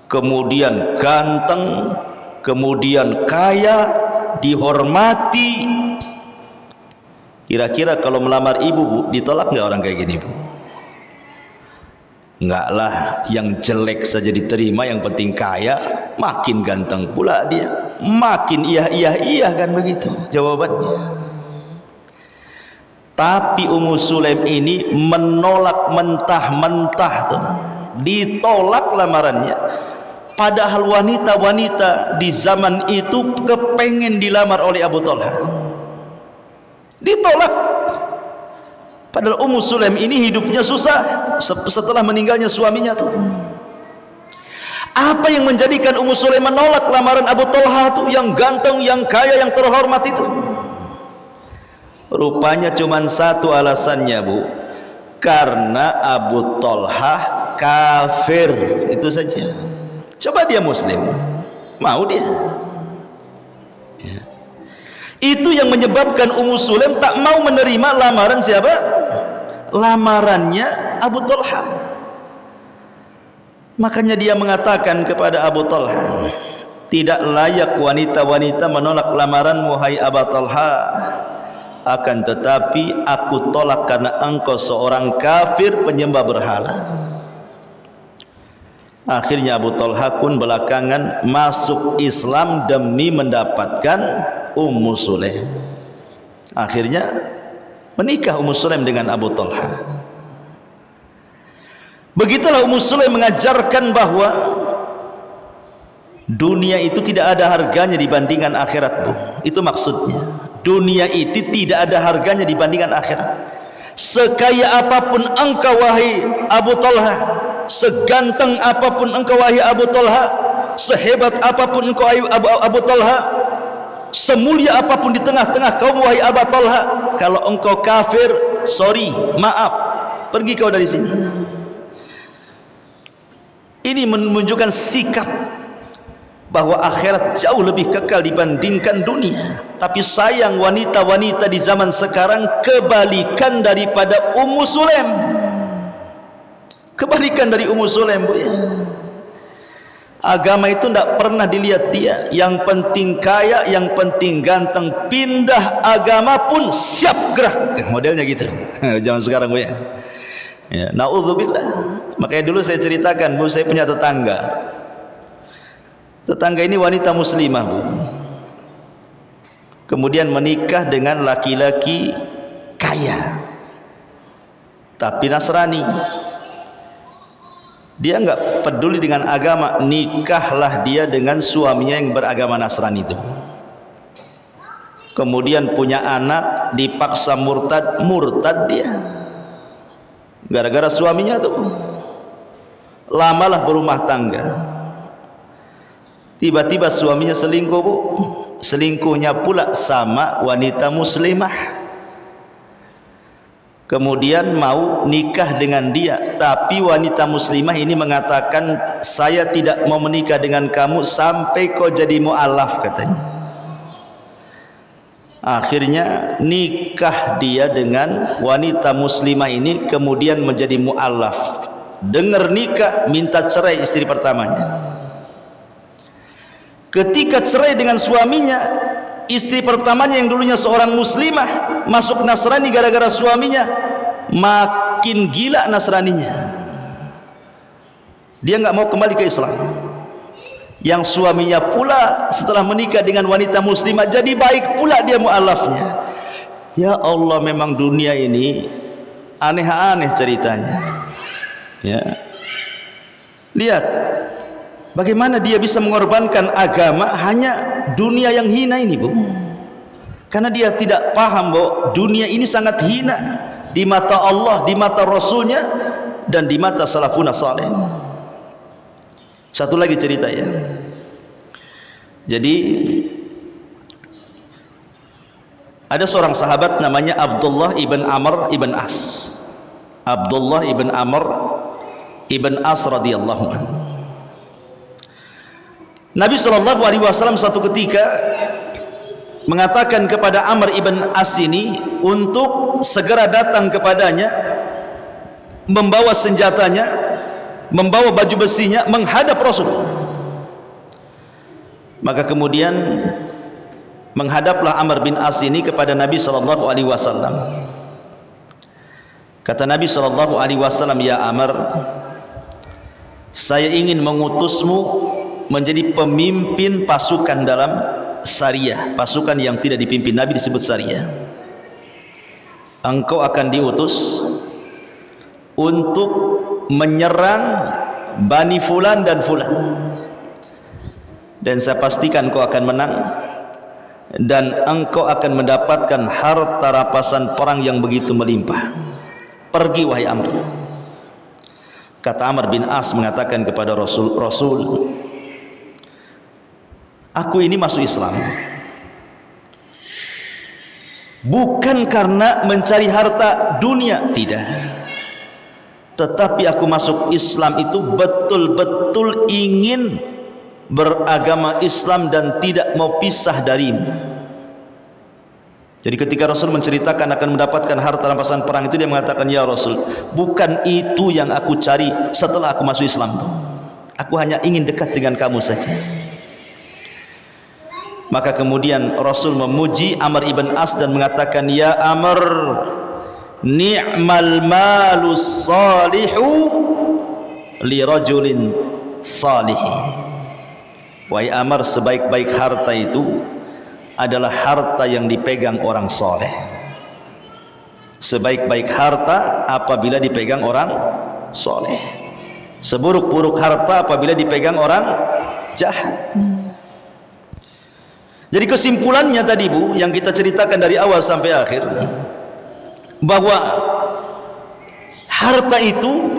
kemudian ganteng, kemudian kaya, dihormati. Kira-kira kalau melamar ibu Bu, ditolak nggak orang kayak gini Bu? Enggak lah, yang jelek saja diterima, yang penting kaya. Makin ganteng pula dia, makin iya kan, begitu jawabannya. Tapi Ummu Sulaim ini menolak mentah-mentah tuh, ditolak lamarannya. Padahal wanita-wanita di zaman itu kepengen dilamar oleh Abu Talha, ditolak. Padahal Ummu Sulaim ini hidupnya susah setelah meninggalnya suaminya tuh. Apa yang menjadikan Ummu Sulaim menolak lamaran Abu Talha tuh, yang ganteng, yang kaya, yang terhormat itu? Rupanya cuma satu alasannya Bu, karena Abu Talha kafir, itu saja. Coba dia muslim, mau dia ya. Itu yang menyebabkan Ummu Sulaim tak mau menerima lamaran siapa? Lamarannya Abu Talha. Makanya dia mengatakan kepada Abu Talha, tidak layak wanita-wanita menolak lamaran wahai Abu Talha, akan tetapi aku tolak karena engkau seorang kafir penyembah berhala. Akhirnya Abu Talha pun belakangan masuk Islam demi mendapatkan Ummu Sulaim. Akhirnya menikah Ummu Sulaim dengan Abu Talha. Begitulah Ummu Sulaim mengajarkan bahwa dunia itu tidak ada harganya dibandingkan akhirat Bu. Itu maksudnya. Dunia itu tidak ada harganya dibandingkan akhirat. Sekaya apapun engkau wahai Abu Talha, seganteng apapun engkau wahai Abu Talha, sehebat apapun engkau wahai Abu Talha, semulia apapun di tengah-tengah kaum wahai Abu Talha, kalau engkau kafir, sorry, maaf, pergi kau dari sini. Ini menunjukkan sikap bahwa akhirat jauh lebih kekal dibandingkan dunia. Tapi sayang, wanita-wanita di zaman sekarang kebalikan daripada Ummu Sulaim. Kebalikan dari Ummu Sulaim Bu ya. Agama itu tidak pernah dilihat dia, yang penting kaya, yang penting ganteng. Pindah agama pun siap gerak, modelnya gitu zaman sekarang Bu ya. Ya, naudzubillah. Makanya dulu saya ceritakan Bu, saya punya tetangga. Tetangga ini wanita muslimah Bu, kemudian menikah dengan laki-laki kaya tapi Nasrani. Dia enggak peduli dengan agama, nikahlah dia dengan suaminya yang beragama Nasrani itu. Kemudian punya anak, dipaksa murtad dia gara-gara suaminya tuh. Lamalah berumah tangga, tiba-tiba suaminya selingkuh Bu. Selingkuhnya pula sama wanita muslimah. Kemudian mau nikah dengan dia, tapi wanita muslimah ini mengatakan saya tidak mau menikah dengan kamu sampai kau jadi mu'alaf katanya. Akhirnya nikah dia dengan wanita muslimah ini, kemudian menjadi mu'alaf. Dengar nikah, minta cerai istri pertamanya. Ketika cerai dengan suaminya, istri pertamanya yang dulunya seorang muslimah masuk Nasrani gara-gara suaminya, makin gila Nasraninya. Dia nggak mau kembali ke Islam. Yang suaminya pula setelah menikah dengan wanita muslimah jadi baik pula dia mu'alafnya. Ya Allah, memang dunia ini aneh-aneh ceritanya. Ya, lihat bagaimana dia bisa mengorbankan agama hanya dunia yang hina ini, Bu. Karena dia tidak paham bahwa dunia ini sangat hina di mata Allah, di mata Rasulnya, dan di mata salafuna saleh. Satu lagi cerita ya. Jadi ada seorang sahabat namanya Abdullah ibn Amr ibn As. Abdullah ibn Amr ibn As radhiyallahu anhu. Nabi SAW suatu ketika mengatakan kepada Amr ibn As ini untuk segera datang kepadanya, membawa senjatanya, membawa baju besinya, menghadap Rasul. Maka kemudian menghadaplah Amr bin As ini kepada Nabi SAW. Kata Nabi SAW, ya Amr, saya ingin mengutusmu menjadi pemimpin pasukan dalam Sariyah. Pasukan yang tidak dipimpin Nabi disebut Sariyah. Engkau akan diutus untuk menyerang Bani Fulan dan Fulan, dan saya pastikan engkau akan menang, dan engkau akan mendapatkan harta rampasan perang yang begitu melimpah. Pergi wahai Amr. Kata Amr bin As mengatakan kepada Rasul, aku ini masuk Islam bukan karena mencari harta dunia, tidak, tetapi aku masuk Islam itu betul-betul ingin beragama Islam dan tidak mau pisah darimu. Jadi ketika Rasul menceritakan akan mendapatkan harta rampasan perang itu, dia mengatakan, ya Rasul, bukan itu yang aku cari setelah aku masuk Islam tuh. Aku hanya ingin dekat dengan kamu saja. Maka kemudian Rasul memuji Amr ibn As dan mengatakan, ya Amr, ni'mal malus salihu li rajulin salihi. Wahai Amr, sebaik-baik harta itu adalah harta yang dipegang orang soleh. Sebaik-baik harta apabila dipegang orang soleh. Seburuk-buruk harta apabila dipegang orang jahat. Jadi kesimpulannya tadi, Bu, yang kita ceritakan dari awal sampai akhir, bahwa harta itu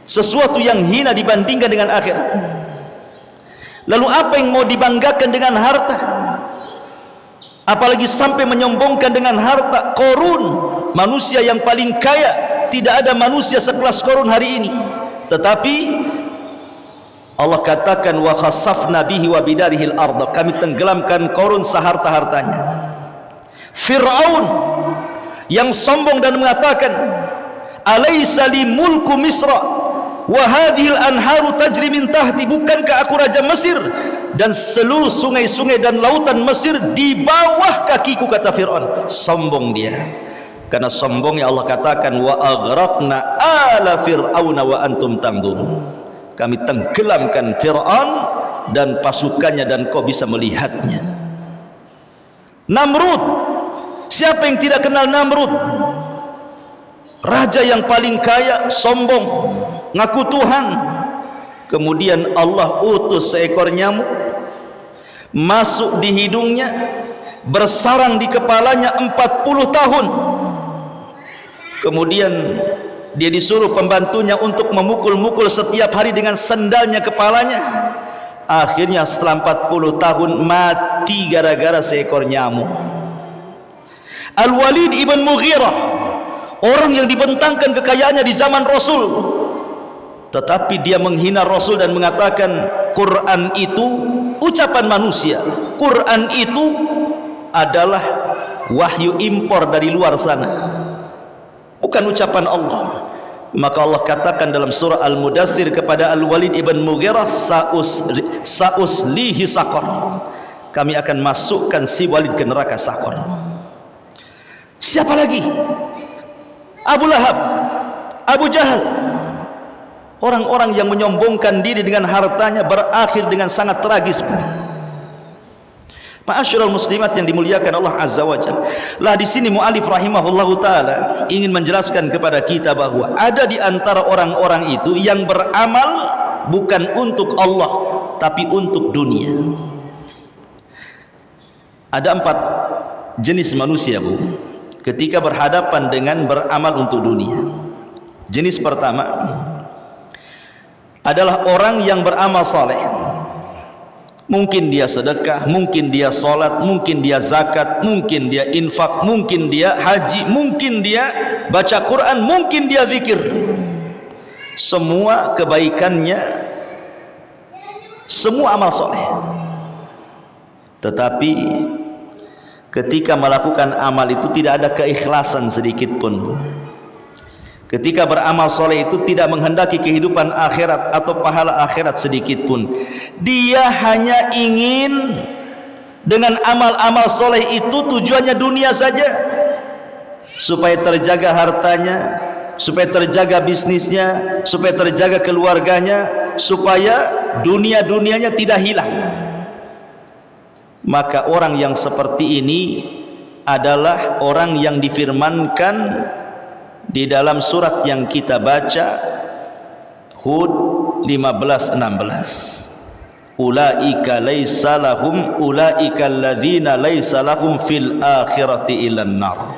sesuatu yang hina dibandingkan dengan akhirat. Lalu apa yang mau dibanggakan dengan harta? Apalagi sampai menyombongkan dengan harta. Korun, manusia yang paling kaya, tidak ada manusia sekelas Korun hari ini. Tetapi Allah katakan, wa khasafna bihi wa bidarihil ardh, kami tenggelamkan Korun seharta-hartanya. Fir'aun yang sombong dan mengatakan, alaysa li mulku Misra wa hadhil anharu tajri min tahti, bukankah aku raja Mesir dan seluruh sungai-sungai dan lautan Mesir di bawah kakiku, kata Fir'aun. Sombong dia. Karena sombongnya Allah katakan, wa aghraqna ala fir'auna wa antum tanzurun, kami tenggelamkan Fir'aun dan pasukannya dan kau bisa melihatnya. Namrud, siapa yang tidak kenal Namrud? Raja yang paling kaya, sombong, ngaku Tuhan. Kemudian Allah utus seekor nyamuk masuk di hidungnya, bersarang di kepalanya 40 tahun. Kemudian dia disuruh pembantunya untuk memukul-mukul setiap hari dengan sendalnya kepalanya. Akhirnya setelah 40 tahun mati gara-gara seekor nyamuk. Al-Walid ibn Mughirah, orang yang dibentangkan kekayaannya di zaman Rasul, tetapi dia menghina Rasul dan mengatakan Quran itu ucapan manusia, Quran itu adalah wahyu impor dari luar sana, bukan ucapan Allah. Maka Allah katakan dalam surah Al-Mudaththir kepada Al-Walid ibn Mughirah, sa'uslihi saqar, kami akan masukkan si Walid ke neraka Saqar. Siapa lagi? Abu Lahab, Abu Jahal, orang-orang yang menyombongkan diri dengan hartanya berakhir dengan sangat tragis. Ma'asyiral muslimat yang dimuliakan Allah Azza wa Jalla. Lah di sini mu'alif rahimahullahu taala ingin menjelaskan kepada kita bahwa ada di antara orang-orang itu yang beramal bukan untuk Allah tapi untuk dunia. Ada 4 jenis manusia, Bu, ketika berhadapan dengan beramal untuk dunia. Jenis pertama adalah orang yang beramal saleh. Mungkin dia sedekah, mungkin dia salat, mungkin dia zakat, mungkin dia infak, mungkin dia haji, mungkin dia baca Quran, mungkin dia zikir. Semua kebaikannya, semua amal soleh. Tetapi ketika melakukan amal itu tidak ada keikhlasan sedikit pun. Ketika beramal soleh itu tidak menghendaki kehidupan akhirat atau pahala akhirat sedikit pun. Dia hanya ingin dengan amal-amal soleh itu tujuannya dunia saja, supaya terjaga hartanya, supaya terjaga bisnisnya, supaya terjaga keluarganya, supaya dunia-dunianya tidak hilang. Maka orang yang seperti ini adalah orang yang difirmankan di dalam surat yang kita baca, Hud 15:16, ulaika laisa lahum ulaika alladzina laisa lahum fil akhirati illan nar.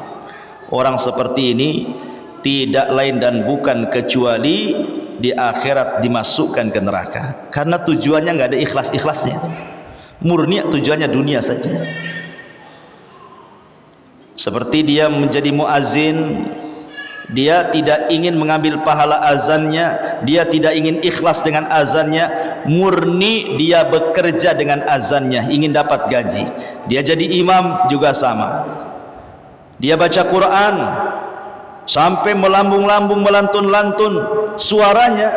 Orang seperti ini tidak lain dan bukan kecuali di akhirat dimasukkan ke neraka, karena tujuannya nggak ada ikhlas-ikhlasnya, murni tujuannya dunia saja. Seperti dia menjadi muazin, dia tidak ingin mengambil pahala azannya, dia tidak ingin ikhlas dengan azannya, murni dia bekerja dengan azannya, ingin dapat gaji. Dia jadi imam juga sama, dia baca Quran sampai melambung-lambung, melantun-lantun suaranya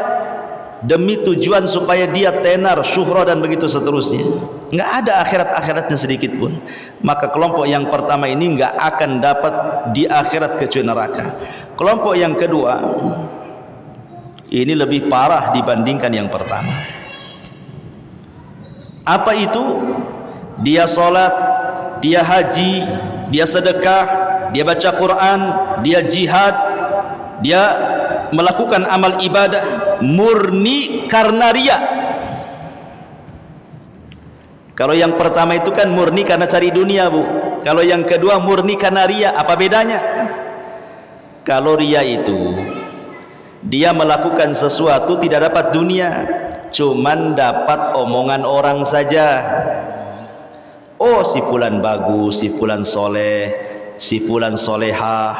demi tujuan supaya dia tenar, syuhra dan begitu seterusnya. Nggak ada akhirat-akhiratnya sedikit pun. Maka kelompok yang pertama ini nggak akan dapat di akhirat kecuali neraka. Kelompok yang kedua ini lebih parah dibandingkan yang pertama. Apa itu? Dia sholat, dia haji, dia sedekah, dia baca Quran, dia jihad, dia melakukan amal ibadah murni karena riya. Kalau yang pertama itu kan murni karena cari dunia, Bu. Kalau yang kedua murni karena riya. Apa bedanya? Kalau riya itu dia melakukan sesuatu tidak dapat dunia, cuman dapat omongan orang saja. Oh, si fulan bagus, si fulan soleh, si fulan solehah,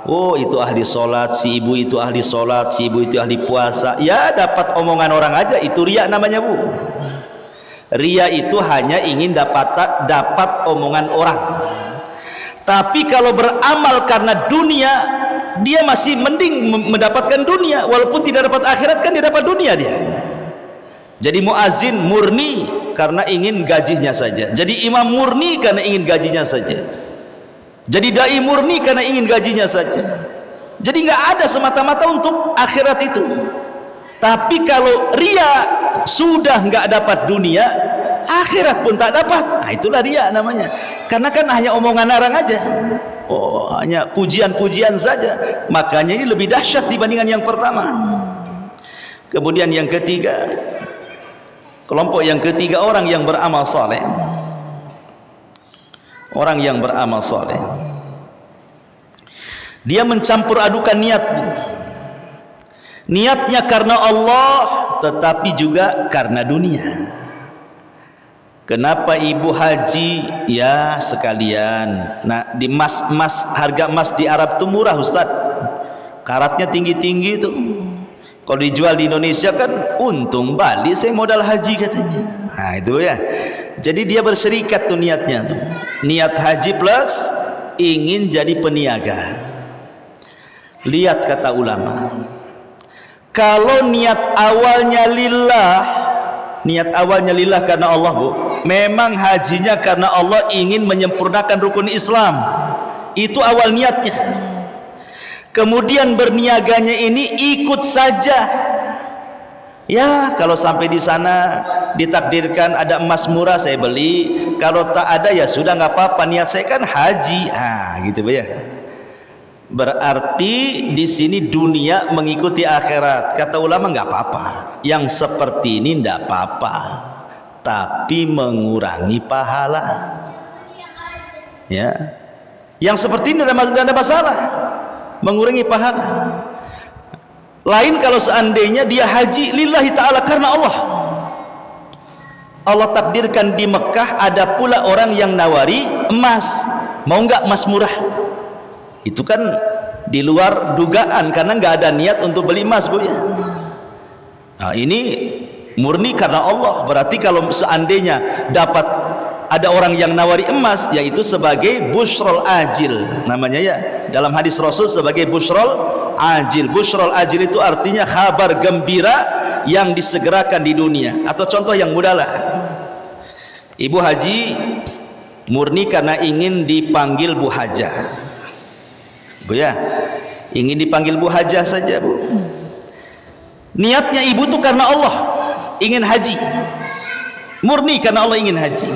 oh itu ahli solat, si ibu itu ahli solat, si ibu itu ahli puasa. Ya dapat omongan orang aja, itu riya namanya, Bu. Riya itu hanya ingin dapat omongan orang. Tapi kalau beramal karena dunia, dia masih mending mendapatkan dunia, walaupun tidak dapat akhirat kan dia dapat dunia dia. Jadi muazin murni karena ingin gajinya saja, jadi imam murni karena ingin gajinya saja, jadi dai murni karena ingin gajinya saja. Jadi nggak ada semata-mata untuk akhirat itu. Tapi kalau riya sudah nggak dapat dunia, akhirat pun tak dapat. Nah, itulah riya namanya. Karena kan hanya omongan orang aja, oh hanya pujian-pujian saja. Makanya ini lebih dahsyat dibandingkan yang pertama. Kemudian yang ketiga, kelompok yang ketiga, orang yang beramal saleh. Orang yang beramal saleh, dia mencampur adukan niat. Niatnya karena Allah, tetapi juga karena dunia. Kenapa ibu haji? Ya sekalian. Nah, di harga emas di Arab itu murah, Ustaz. karatnya tinggi-tinggi itu. Kalau dijual di Indonesia kan untung, balik saya modal haji katanya. Nah itu ya. Jadi dia berserikat tuh niatnya tuh. Niat haji plus ingin jadi peniaga. Lihat kata ulama, kalau niat awalnya lillah karena Allah, Bu, memang hajinya karena Allah ingin menyempurnakan rukun Islam, itu awal niatnya. Kemudian berniaganya ini ikut saja. Ya, kalau sampai di sana ditakdirkan ada emas murah saya beli, kalau tak ada ya sudah nggak apa-apa, niat saya kan haji. Gitu Bu ya. Berarti di sini dunia mengikuti akhirat. Kata ulama nggak apa-apa. Yang seperti ini nggak apa-apa, tapi mengurangi pahala. Ya, yang seperti ini tidak ada masalah, mengurangi pahala. Lain kalau seandainya dia haji lillahi ta'ala karena Allah. Allah takdirkan di Mekah ada pula orang yang nawari emas, mau nggak emas murah? Itu kan di luar dugaan karena nggak ada niat untuk beli emas, Bu ya. Nah, ini murni karena Allah. Berarti kalau seandainya dapat ada orang yang nawari emas, yaitu sebagai busrol ajil namanya ya, dalam hadis Rasul sebagai busrol ajil. Busrol ajil itu artinya kabar gembira yang disegerakan di dunia. Atau contoh yang mudah lah, ibu haji murni karena ingin dipanggil Bu Hajah, Bu ya, ingin dipanggil Bu Hajah saja, Bu. Niatnya ibu tuh karena Allah ingin haji, murni karena Allah ingin haji.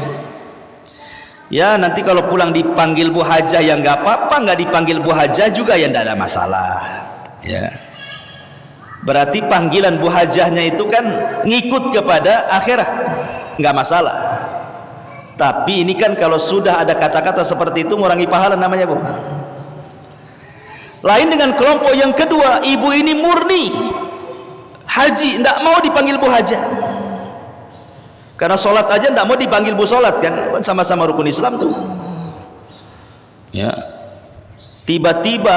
Ya, nanti kalau pulang dipanggil Bu Hajah ya nggak apa-apa, nggak dipanggil Bu Hajah juga ya nggak ada masalah. Ya, berarti panggilan Bu Hajahnya itu kan ngikut kepada akhirat, nggak masalah. Tapi ini kan kalau sudah ada kata-kata seperti itu mengurangi pahala namanya, Bu. Lain dengan kelompok yang kedua, ibu ini murni haji, tidak mau dipanggil Bu Hajah. Karena sholat aja tidak mau dipanggil Bu sholat, kan sama-sama rukun Islam tuh. Ya, tiba-tiba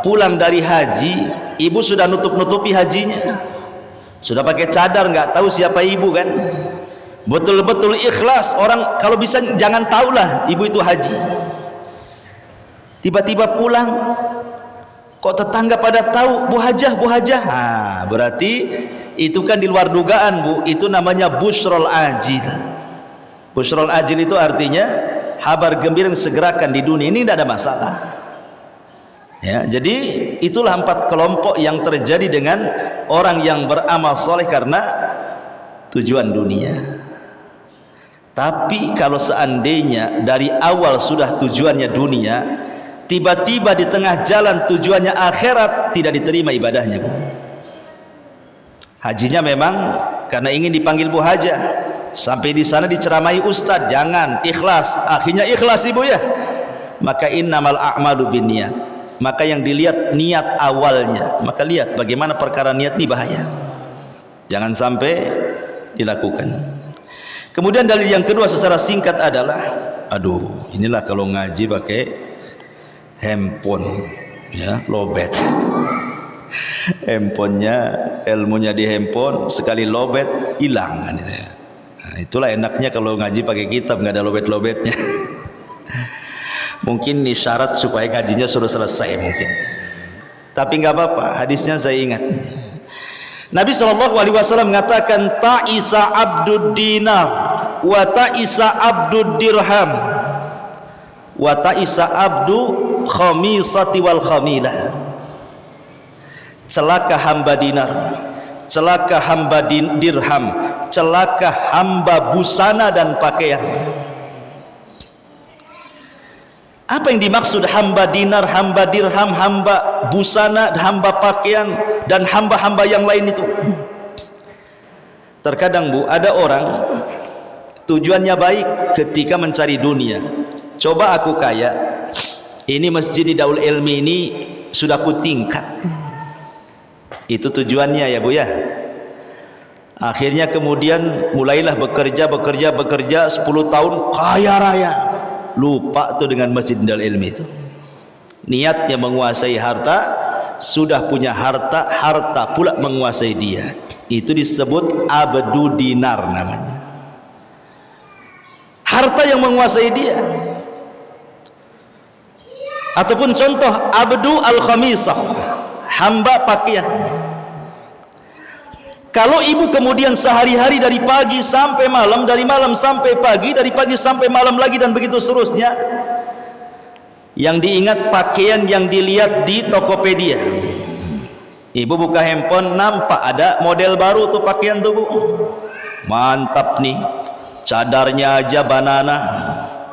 pulang dari haji, ibu sudah nutup-nutupi hajinya, sudah pakai cadar, nggak tahu siapa ibu kan. Betul-betul ikhlas, orang kalau bisa jangan tahulah ibu itu haji. Tiba-tiba pulang, kok tetangga pada tahu Bu Hajah, Bu Hajah. Berarti itu kan di luar dugaan, Bu. Itu namanya busrol ajil. Busrol ajil itu artinya kabar gembira yang segerakan di dunia. Ini tidak ada masalah. Ya, jadi itulah 4 kelompok yang terjadi dengan orang yang beramal soleh karena tujuan dunia. Tapi kalau seandainya dari awal sudah tujuannya dunia, tiba-tiba di tengah jalan tujuannya akhirat, tidak diterima ibadahnya, Bu. Hajinya memang karena ingin dipanggil Bu Hajah, sampai di sana diceramai ustadz, jangan, ikhlas, akhirnya ikhlas, Ibu ya. Maka innamal a'malu binniyat, maka yang dilihat niat awalnya. Maka lihat bagaimana perkara niat ini bahaya, jangan sampai dilakukan. Kemudian dalil yang kedua secara singkat adalah, inilah kalau ngaji pakai handphone ya, lobet. Handphonenya, ilmunya di handphone, sekali lobet hilang kan itu. Nah, itulah enaknya kalau ngaji pakai kitab, nggak ada lobet-lobetnya. Mungkin ini syarat supaya ngajinya sudah selesai mungkin. Tapi nggak apa-apa, hadisnya saya ingat. Nabi SAW mengatakan, ta'isa abdud dinar wa ta'isa abdud dirham wa ta'isa abdu khamisati wal khamilah. Celaka hamba dinar, celaka hamba dirham, celaka hamba busana dan pakaian. Apa yang dimaksud hamba dinar, hamba dirham, hamba busana, hamba pakaian, dan hamba-hamba yang lain itu? Terkadang, Bu, ada orang tujuannya baik ketika mencari dunia. Coba aku kaya, ini masjid di Daul Ilmi ini sudah ku tingkat. Itu tujuannya ya, Bu ya. Akhirnya kemudian mulailah bekerja 10 tahun kaya raya. Lupa tuh dengan masjid Daul Ilmi itu. Niatnya menguasai harta, sudah punya harta, harta pula menguasai dia. Itu disebut abdu dinar namanya. Harta yang menguasai dia. Ataupun contoh abdu al-khamisah, hamba pakaian. Kalau ibu kemudian sehari-hari dari pagi sampai malam, dari malam sampai pagi, dari pagi sampai malam lagi, dan begitu seterusnya, yang diingat pakaian yang dilihat di Tokopedia. Ibu buka handphone, nampak ada model baru tuh pakaian tuh, Bu. Mantap nih, cadarnya aja banana,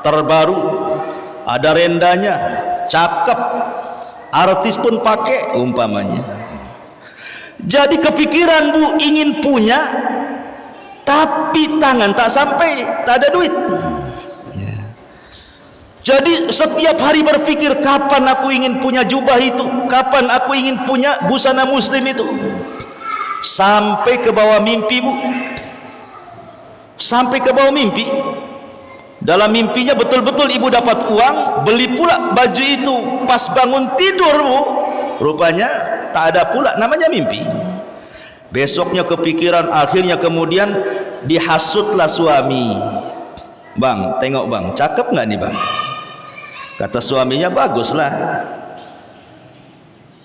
terbaru, ada rendanya, cakep, artis pun pakai umpamanya. Jadi kepikiran, Bu, ingin punya, tapi tangan tak sampai, tak ada duit. Jadi setiap hari berpikir, kapan aku ingin punya jubah itu, kapan aku ingin punya busana muslim itu. Sampai ke bawah mimpi, Bu. Sampai ke bawah mimpi. Dalam mimpinya betul-betul ibu dapat uang, beli pula baju itu. Pas bangun tidur, Bu, rupanya tak ada pula, namanya mimpi. Besoknya kepikiran, akhirnya kemudian dihasutlah suami. Bang, tengok bang, cakep nggak nih bang? Kata suaminya, baguslah.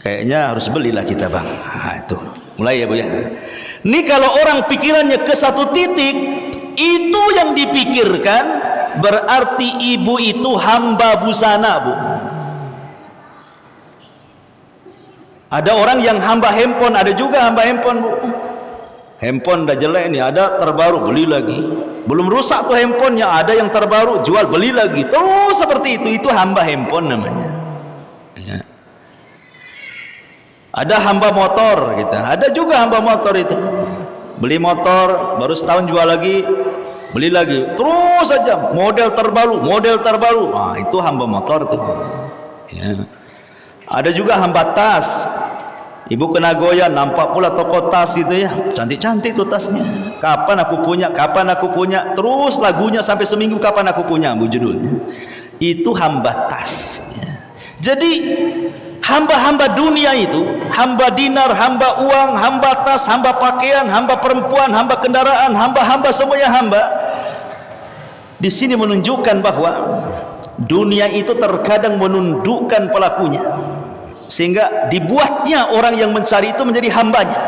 Kayaknya harus belilah kita bang. Itu mulai ya Bu ya. Ini kalau orang pikirannya ke satu titik, itu yang dipikirkan, berarti ibu itu hamba busana, Bu. Ada orang yang hamba handphone, ada juga hamba handphone, Bu. Handphone udah jelek nih, ada terbaru, beli lagi. Belum rusak tuh handphonenya, ada yang terbaru, jual, beli lagi. Terus seperti itu hamba handphone namanya. Ya. Ada hamba motor gitu. Ada juga hamba motor itu. Beli motor, baru setahun jual lagi, beli lagi. Terus saja model terbaru, model terbaru. Nah, itu hamba motor tuh. Ya. Ada juga hamba tas. Ibu ke Nagoya, nampak pula toko tas itu ya, cantik-cantik tuh tasnya. Kapan aku punya, kapan aku punya. Terus lagunya sampai seminggu, kapan aku punya, Bu, judulnya. Itu hamba tas ya. Jadi hamba-hamba dunia itu, hamba dinar, hamba uang, hamba tas, hamba pakaian, hamba perempuan, hamba kendaraan, hamba-hamba, semuanya hamba. Di sini menunjukkan bahwa dunia itu terkadang menundukkan pelakunya, sehingga dibuatnya orang yang mencari itu menjadi hambanya.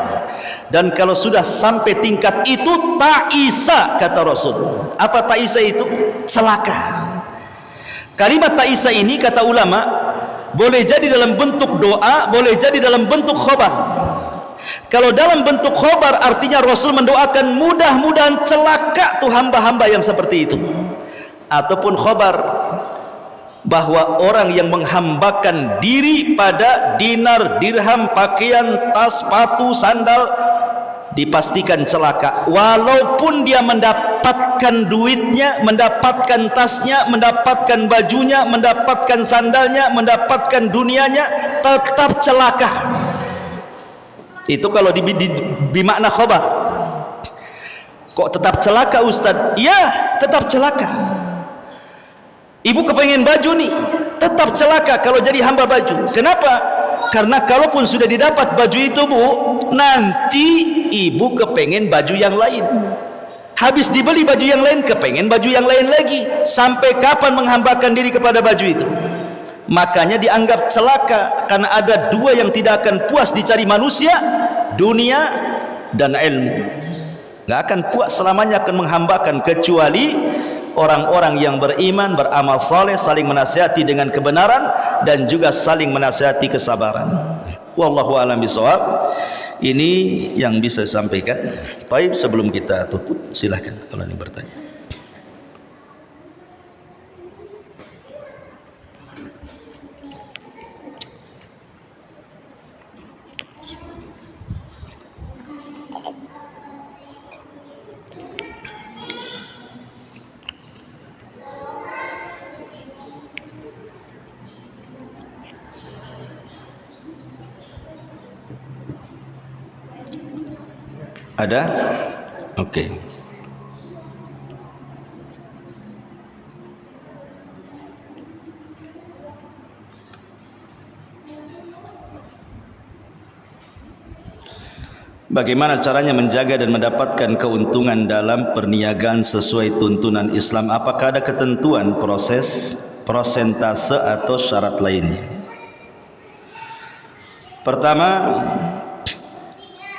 Dan kalau sudah sampai tingkat itu, ta'isa, kata Rasul. Apa ta'isa itu? Celaka. Kalimat ta'isa ini, kata ulama, boleh jadi dalam bentuk doa, boleh jadi dalam bentuk khobar. Kalau dalam bentuk khobar, artinya Rasul mendoakan mudah-mudahan celaka tuh hamba-hamba yang seperti itu. Ataupun khobar, bahwa orang yang menghambakan diri pada dinar, dirham, pakaian, tas, sepatu, sandal, dipastikan celaka. Walaupun dia mendapatkan duitnya, mendapatkan tasnya, mendapatkan bajunya, mendapatkan sandalnya, mendapatkan dunianya, tetap celaka. Itu kalau di makna khobar. Kok tetap celaka, Ustaz? Ya, tetap celaka. Ibu kepengen baju nih, tetap celaka kalau jadi hamba baju. Kenapa? Karena kalaupun sudah didapat baju itu, Bu, nanti ibu kepengen baju yang lain. Habis dibeli baju yang lain, kepengen baju yang lain lagi. Sampai kapan menghambakan diri kepada baju itu? Makanya dianggap celaka, karena ada dua yang tidak akan puas dicari manusia, dunia dan ilmu. Gak akan puas selamanya akan menghambakan, kecuali orang-orang yang beriman, beramal saleh, saling menasihati dengan kebenaran, dan juga saling menasihati kesabaran. Wallahu a'lam bishawab. Ini yang bisa saya sampaikan. Baik, sebelum kita tutup, silahkan kalau ingin bertanya. Ada? Oke. Bagaimana caranya menjaga dan mendapatkan keuntungan dalam perniagaan sesuai tuntunan Islam? Apakah ada ketentuan proses, prosentase atau syarat lainnya? Pertama,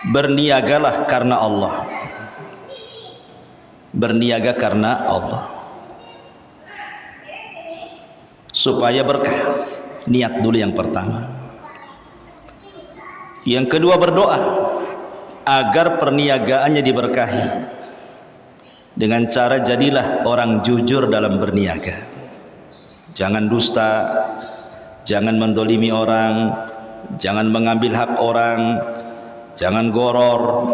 berniagalah karena Allah. Berniaga karena Allah supaya berkah. Niat dulu yang pertama. Yang kedua, berdoa agar perniagaannya diberkahi dengan cara jadilah orang jujur dalam berniaga. Jangan dusta, jangan mendolimi orang, jangan mengambil hak orang, jangan goror,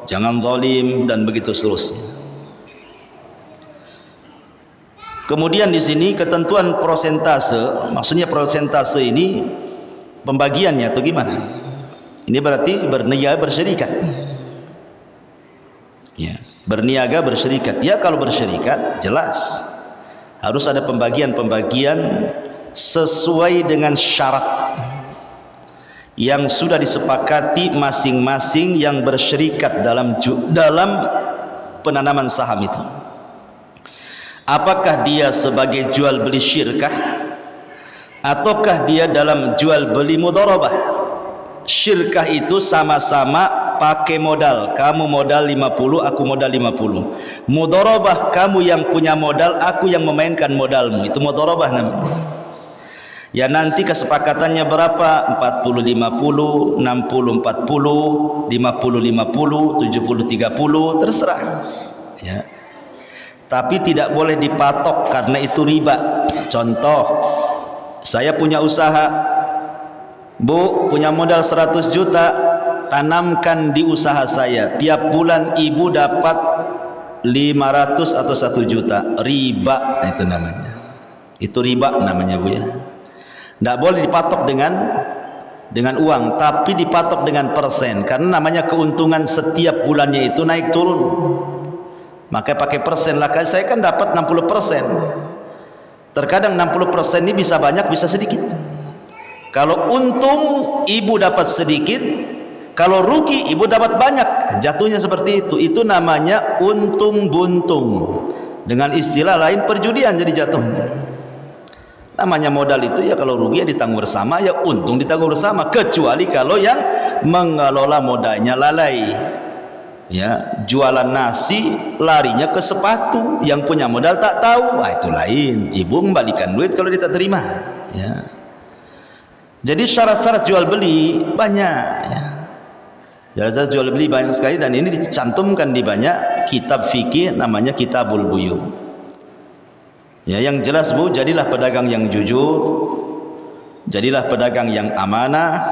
jangan zalim, dan begitu seterusnya. Kemudian di sini ketentuan prosentase, maksudnya prosentase ini pembagiannya atau gimana? Ini berarti berniaga bersyarikat. Ya, berniaga bersyarikat. Ya, kalau bersyarikat jelas harus ada pembagian-pembagian sesuai dengan syarat yang sudah disepakati masing-masing yang bersyarikat dalam penanaman saham itu. Apakah dia sebagai jual beli syirkah ataukah dia dalam jual beli mudharabah? Syirkah itu sama-sama pakai modal. Kamu modal 50, aku modal 50. Mudharabah, kamu yang punya modal, aku yang memainkan modalmu. Itu mudharabah namanya. Ya, nanti kesepakatannya berapa? 40-50, 60-40, 50-50, 70-30, terserah. Ya. Tapi tidak boleh dipatok karena itu riba. Contoh, saya punya usaha, Bu, punya modal 100 juta, tanamkan di usaha saya. Tiap bulan ibu dapat 500 atau 1 juta. Riba itu namanya. Itu riba namanya, Bu ya. Tidak boleh dipatok dengan uang, tapi dipatok dengan persen. Karena namanya keuntungan setiap bulannya itu naik turun. Maka pakai persen lah. Saya kan dapat 60%. Terkadang 60% ini bisa banyak, bisa sedikit. Kalau untung ibu dapat sedikit, kalau rugi ibu dapat banyak. Jatuhnya seperti itu. Itu namanya untung buntung. Dengan istilah lain perjudian jadi jatuhnya. Namanya modal itu ya kalau rugi ya ditanggung bersama, ya untung ditanggung bersama. Kecuali kalau yang mengelola modalnya lalai. Ya, jualan nasi larinya ke sepatu, yang punya modal tak tahu. Itu lain. Ibu kembalikan duit kalau dia tak terima. Ya. Jadi syarat-syarat jual beli banyak ya. Syarat jual beli banyak sekali dan ini dicantumkan di banyak kitab fikih namanya Kitabul Buyu. Ya, yang jelas Bu, jadilah pedagang yang jujur, jadilah pedagang yang amanah,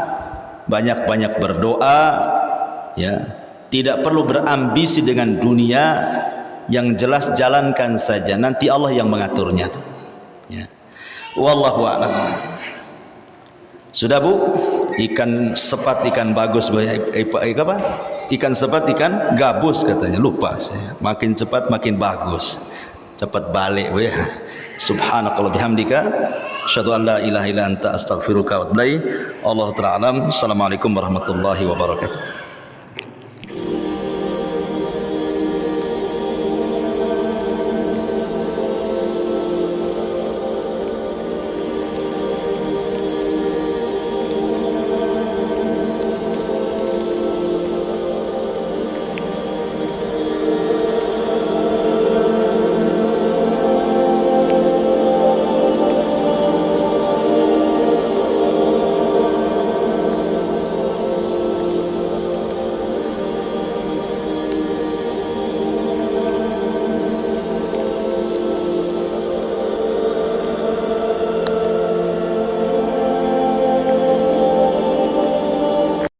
banyak-banyak berdoa ya. Tidak perlu berambisi dengan dunia, yang jelas jalankan saja, nanti Allah yang mengaturnya ya. Wallahu a'lam. Sudah Bu, ikan sepat ikan bagus, apa? Ikan sepat ikan gabus katanya, lupa saya. Makin cepat makin bagus, cepat balik Bu ya. Subhanakallah bihamdika, asyhadu an la ilaha illa anta astaghfiruka wa atubu ilaik. Allahu ta'ala alam. Assalamualaikum warahmatullahi wabarakatuh.